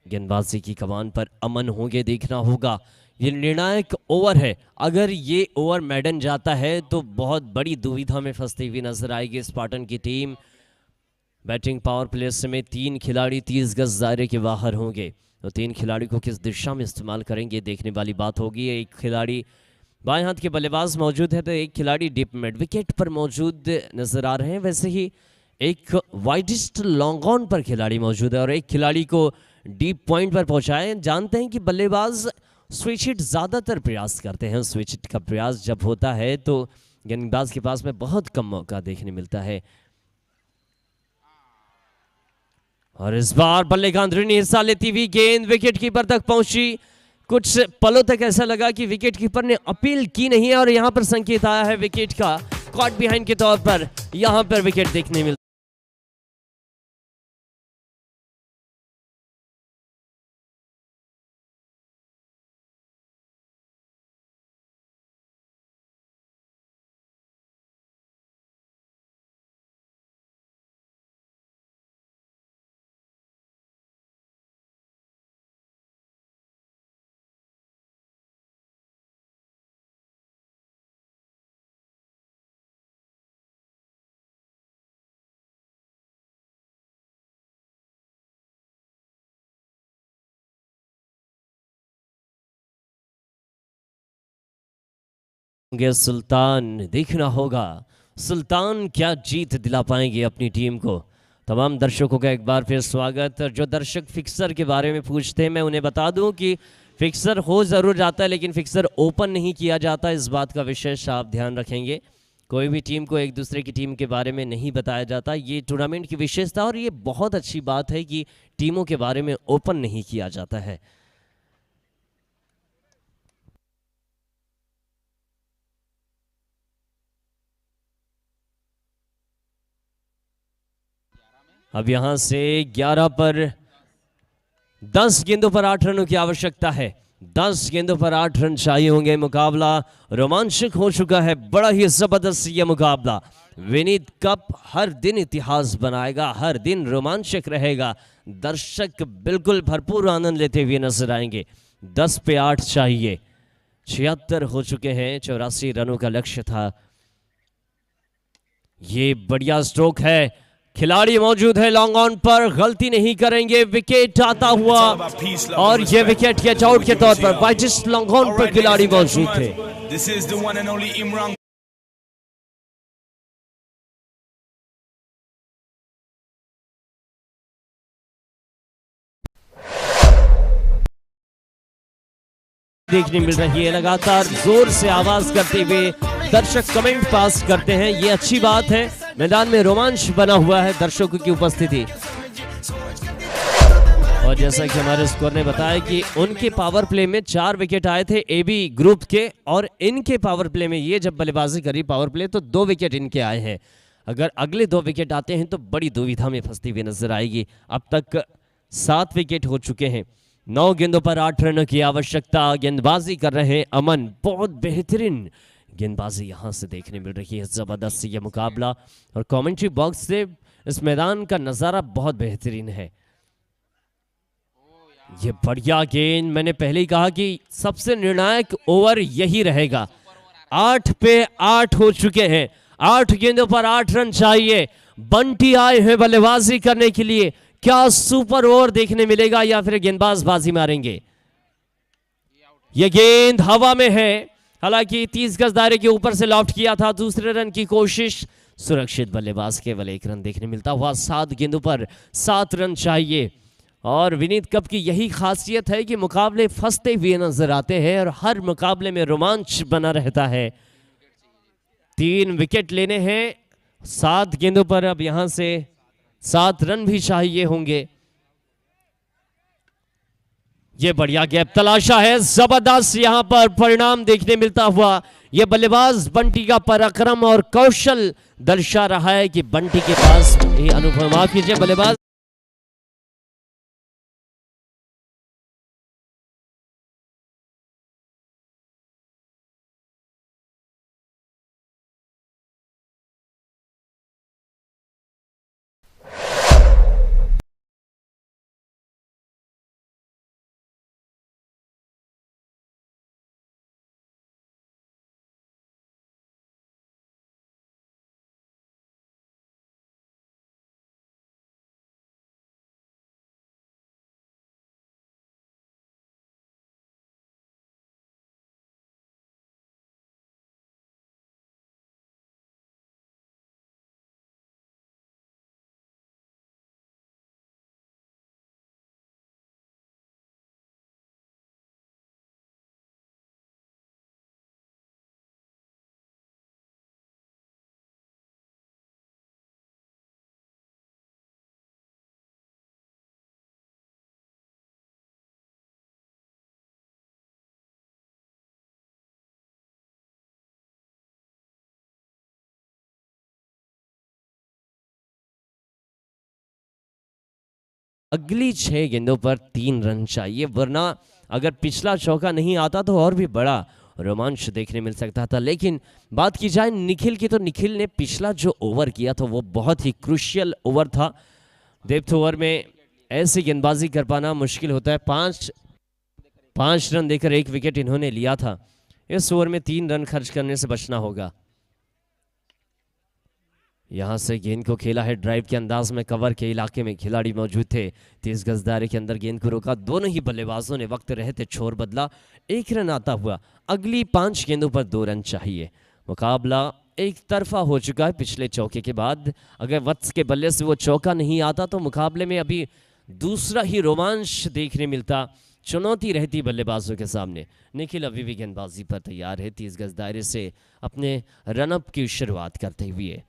गेंदबाजी की कमान पर अमन होंगे, देखना होगा। ये निर्णायक ओवर है, अगर ये ओवर मैडन जाता है तो बहुत बड़ी दुविधा में फंसती हुई नजर आएगी स्पार्टन की टीम। बैटिंग पावर प्ले समेत 3 खिलाड़ी 30 गज दायरे के बाहर होंगे, तो 3 खिलाड़ी को किस दिशा में इस्तेमाल करेंगे देखने वाली बात होगी। एक खिलाड़ी बाएं हाथ के बल्लेबाज मौजूद है, तो एक खिलाड़ी डिप मिड विकेट पर मौजूद नजर आ रहे हैं। वैसे ही एक वाइडेस्ट लॉन्ग ऑन पर खिलाड़ी मौजूद है, और एक खिलाड़ी को डीप पॉइंट पर पहुंचाए। जानते हैं कि बल्लेबाज स्विच हिट ज़्यादातर प्रयास करते हैं। स्विच हिट का प्रयास जब होता है तो गेंदबाज के पास में बहुत कम मौका देखने मिलता है। और इस बार बल्ले का अंदरूनी हिस्सा लेती हुई गेंद विकेट कीपर तक पहुंची। कुछ पलों तक ऐसा लगा कि विकेट कीपर ने अपील की नहीं है, और यहां पर संकेत आया है विकेट का, कॉट बिहाइंड के तौर पर यहां पर विकेट देखने मिलता। सुल्तान, देखना होगा सुल्तान क्या जीत दिला पाएंगे अपनी टीम को। तमाम दर्शकों का एक बार फिर स्वागत। जो दर्शक फिक्सर के बारे में पूछते हैं, मैं उन्हें बता दूं कि फिक्सर हो ज़रूर जाता है, लेकिन फिक्सर ओपन नहीं किया जाता। इस बात का विशेष आप ध्यान रखेंगे। कोई भी टीम को एक दूसरे की टीम के बारे में नहीं बताया जाता। ये टूर्नामेंट की विशेषता, और ये बहुत अच्छी बात है कि टीमों के बारे में ओपन नहीं किया जाता है। अब यहां से 11 पर 10 गेंदों पर 8 रनों की आवश्यकता है। 10 गेंदों पर 8 रन चाहिए होंगे। मुकाबला रोमांचक हो चुका है, बड़ा ही जबरदस्त ये मुकाबला। विनीत कप हर दिन इतिहास बनाएगा, हर दिन रोमांचक रहेगा। दर्शक बिल्कुल भरपूर आनंद लेते हुए नजर आएंगे। 10 पे 8 चाहिए। 76 हो चुके हैं, 84 रनों का लक्ष्य था। ये बढ़िया स्ट्रोक है, खिलाड़ी मौजूद है लॉन्ग ऑन पर, गलती नहीं करेंगे। विकेट आता हुआ, और ये विकेट कैच आउट के तौर पर वाइडेस्ट लॉन्ग ऑन पर खिलाड़ी मौजूद थे। देखने मिल रही है। लगातार जोर से आवाज करते हुए दर्शक कमेंट पास करते हैं, ये अच्छी बात है। मैदान में रोमांच बना हुआ है दर्शकों की उपस्थिति। और जैसा कि हमारे स्कोर ने बताया कि उनके पावर प्ले में 4 विकेट आए थे एबी ग्रुप के, और इनके पावर प्ले में ये जब बल्लेबाजी करी पावर प्ले तो 2 विकेट इनके आए हैं। अगर अगले 2 विकेट आते हैं तो बड़ी दुविधा में फंसती हुई नजर आएगी। अब तक 7 विकेट हो चुके हैं। 9 गेंदों पर 8 रनों की आवश्यकता। गेंदबाजी कर रहे हैं अमन, बहुत बेहतरीन गेंदबाजी यहां से देखने मिल रही है। जबरदस्त ये मुकाबला, और कमेंट्री बॉक्स से इस मैदान का नजारा बहुत बेहतरीन है। ये बढ़िया गेंद, मैंने पहले ही कहा कि सबसे निर्णायक ओवर यही रहेगा। 8 पे 8 हो चुके हैं। 8 गेंदों पर 8 रन चाहिए। बंटी आए हैं बल्लेबाजी करने के लिए। क्या सुपर ओवर देखने मिलेगा या फिर गेंदबाज बाजी मारेंगे? यह गेंद हवा में है, हालांकि 30 गज दायरे के ऊपर से लॉफ्ट किया था। दूसरे रन की कोशिश, सुरक्षित बल्लेबाज, केवल 1 रन देखने मिलता हुआ। 7 गेंदों पर 7 रन चाहिए। और विनीत कप की यही खासियत है कि मुकाबले फंसते हुए नजर आते हैं और हर मुकाबले में रोमांच बना रहता है। 3 विकेट लेने हैं 7 गेंदों पर। अब यहां से 7 रन भी चाहिए होंगे। ये बढ़िया गैप तलाशा है, जबरदस्त यहां पर परिणाम देखने मिलता हुआ। ये बल्लेबाज बंटी का पराक्रम और कौशल दर्शा रहा है कि बंटी के पास ये अनुभव। माफ कीजिए, बल्लेबाज अगली 6 गेंदों पर 3 रन चाहिए, वरना अगर पिछला चौका नहीं आता तो और भी बड़ा रोमांच देखने मिल सकता था। लेकिन बात की जाए निखिल की, तो निखिल ने पिछला जो ओवर किया था वो बहुत ही क्रूशियल ओवर था। डेप्थ ओवर में ऐसी गेंदबाजी कर पाना मुश्किल होता है। 5 रन देकर 1 विकेट इन्होंने लिया था। इस ओवर में 3 रन खर्च करने से बचना होगा। यहां से गेंद को खेला है ड्राइव के अंदाज में। कवर के इलाके में खिलाड़ी मौजूद थे। 30 गज दायरे के अंदर गेंद को रोका। दोनों ही बल्लेबाजों ने वक्त रहते छोर बदला। 1 रन आता हुआ। अगली 5 गेंदों पर 2 रन चाहिए। मुकाबला एक तरफा हो चुका है पिछले चौके के बाद। अगर वत्स के बल्ले से वो चौका नहीं आता तो मुकाबले में अभी दूसरा ही रोमांच देखने मिलता। चुनौती रहती बल्लेबाजों के सामने। निखिल अभी भी गेंदबाजी पर तैयार है। 30 गज दायरे से अपने रनअप की शुरुआत करते हुए।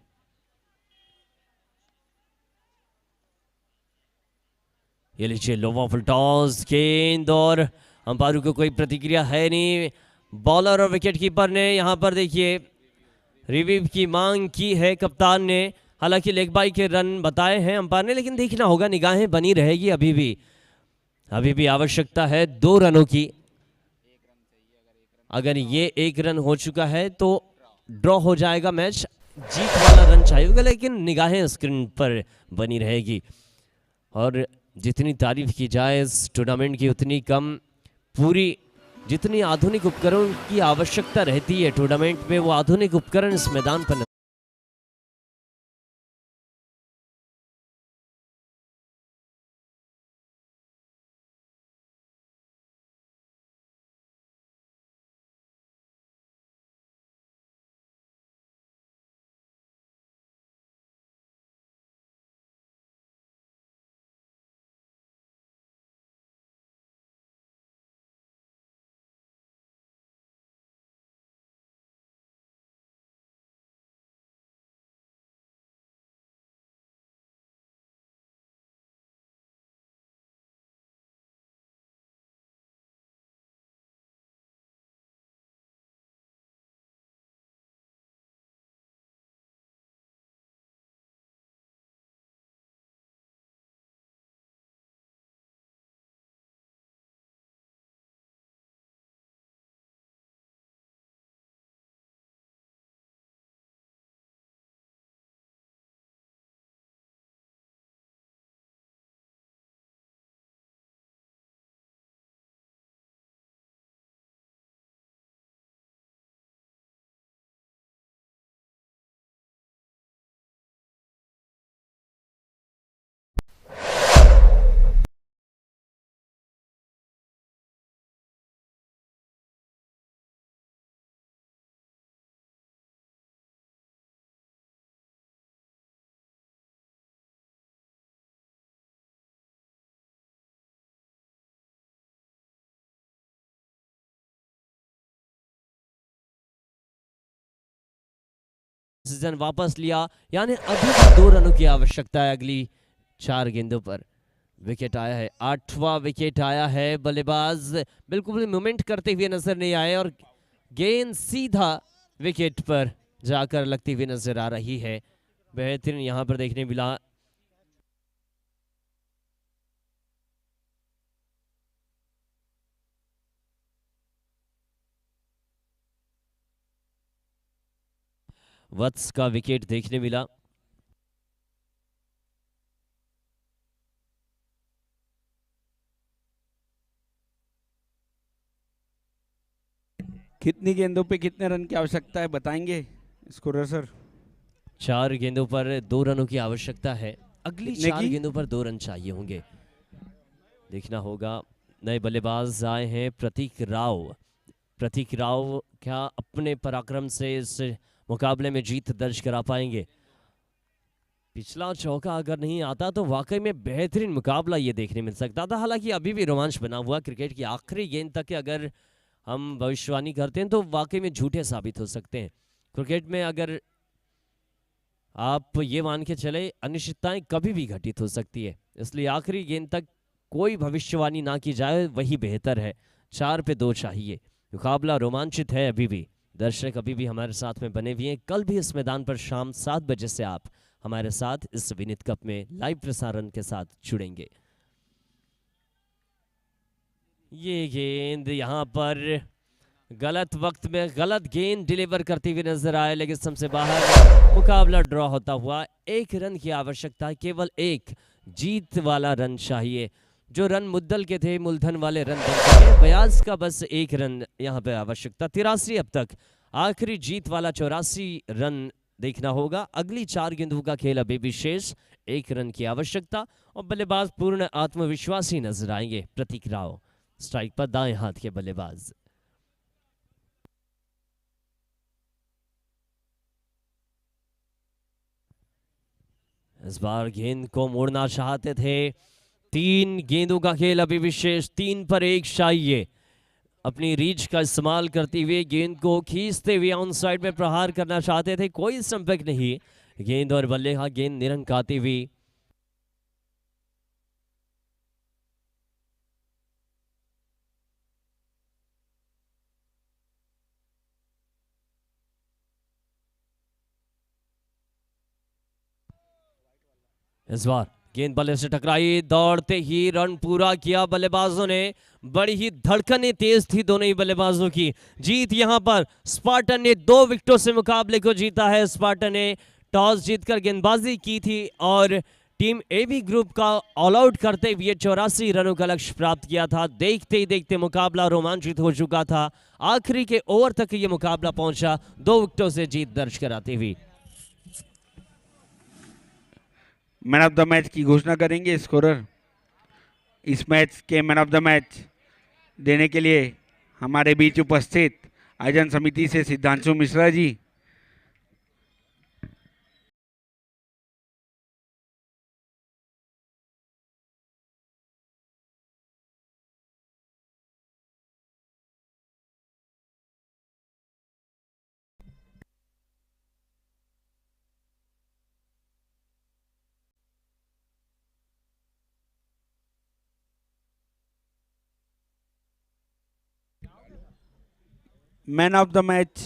ये लीजिए लो ऑफ टॉस गेंद, और अंपायरों को कोई प्रतिक्रिया है नहीं। बॉलर और विकेट कीपर ने यहां पर देखिए रिव्यू की मांग की है कप्तान ने। हालांकि लेग बाई के रन बताए हैं अंपायर ने, लेकिन देखना होगा, निगाहें बनी रहेगी। अभी भी आवश्यकता है 2 रनों की। अगर ये 1 रन हो चुका है तो ड्रॉ हो जाएगा मैच। जीत वाला रन चाहिए होगा, लेकिन निगाहें स्क्रीन पर बनी रहेगी। और जितनी तारीफ की जाए इस टूर्नामेंट की उतनी कम। पूरी जितनी आधुनिक उपकरणों की आवश्यकता रहती है टूर्नामेंट में, वो आधुनिक उपकरण इस मैदान पर सीजन वापस लिया, यानी अभी भी 2 रनों की आवश्यकता है अगली 4 गेंदों पर। विकेट आया है, 8वां विकेट आया है। बल्लेबाज बिल्कुल भी मूवमेंट करते हुए नजर नहीं आए और गेंद सीधा विकेट पर जाकर लगती हुई नजर आ रही है। बेहतरीन यहां पर देखने मिला। वत्स का विकेट देखने मिला। कितनी गेंदों पे कितने रन की आवश्यकता है बताएंगे स्कोरर सर? 4 गेंदों पर 2 रनों की आवश्यकता है। अगली कितने 4 की? गेंदों पर 2 रन चाहिए होंगे। देखना होगा। नए बल्लेबाज आए हैं प्रतीक राव। प्रतीक राव क्या अपने पराक्रम से इस मुकाबले में जीत दर्ज करा पाएंगे? पिछला चौका अगर नहीं आता तो वाकई में बेहतरीन मुकाबला ये देखने मिल सकता था। हालांकि अभी भी रोमांच बना हुआ, क्रिकेट की आखिरी गेंद तक अगर हम भविष्यवाणी करते हैं तो वाकई में झूठे साबित हो सकते हैं। क्रिकेट में अगर आप ये मान के चले, अनिश्चितताएं कभी भी घटित हो सकती है, इसलिए आखिरी गेंद तक कोई भविष्यवाणी ना की जाए, वही बेहतर है। 4 पे 2 चाहिए। मुकाबला रोमांचित है अभी भी। दर्शक अभी भी हमारे साथ में बने हुए हैं। कल भी इस मैदान पर शाम 7 बजे से आप हमारे साथ इस विनीत कप में लाइव प्रसारण के साथ जुड़ेंगे। ये गेंद यहां पर गलत वक्त में गलत गेंद डिलीवर करती हुई नजर आए, लेकिन सबसे बाहर मुकाबला ड्रॉ होता हुआ। 1 रन की आवश्यकता, केवल 1 जीत वाला रन चाहिए। जो रन मुद्दल के थे, मूलधन वाले रन बन चुके। बयाज का बस 1 रन यहाँ पे आवश्यकता। 83 अब तक, आखिरी जीत वाला 84 रन देखना होगा। अगली 4 गेंदों का खेल अभी भी शेष। 1 रन की आवश्यकता और बल्लेबाज पूर्ण आत्मविश्वासी नजर आएंगे। प्रतीक राव स्ट्राइक पर, दाएं हाथ के बल्लेबाज। इस बार गेंद को मोड़ना चाहते थे। 3 गेंदों का खेल अभी विशेष। 3 पर 1 चाहिए। अपनी रीच का इस्तेमाल करते हुए गेंद को खींचते हुए ऑन साइड में प्रहार करना चाहते थे। कोई संपर्क नहीं। गेंद और बल्ले का गेंद निरंक आती हुई। इस बार गेंद बल्ले से टकराई, दौड़ते ही रन पूरा किया बल्लेबाजों ने। बड़ी ही धड़कनें तेज थी दोनों ही बल्लेबाजों की। जीत यहां पर स्पार्टन ने 2 विकेटों से मुकाबले को जीता है। स्पार्टन ने टॉस जीतकर गेंदबाजी की थी और टीम एबी ग्रुप का ऑल आउट करते हुए 84 रनों का लक्ष्य प्राप्त किया था। देखते ही देखते मुकाबला रोमांचित हो चुका था। आखिरी के ओवर तक ये मुकाबला पहुंचा, 2 विकेटों से जीत दर्ज कराती हुई। मैन ऑफ द मैच की घोषणा करेंगे स्कोरर? इस मैच के मैन ऑफ द मैच देने के लिए हमारे बीच उपस्थित आयोजन समिति से Siddhanshu Mishra ji. Man of the match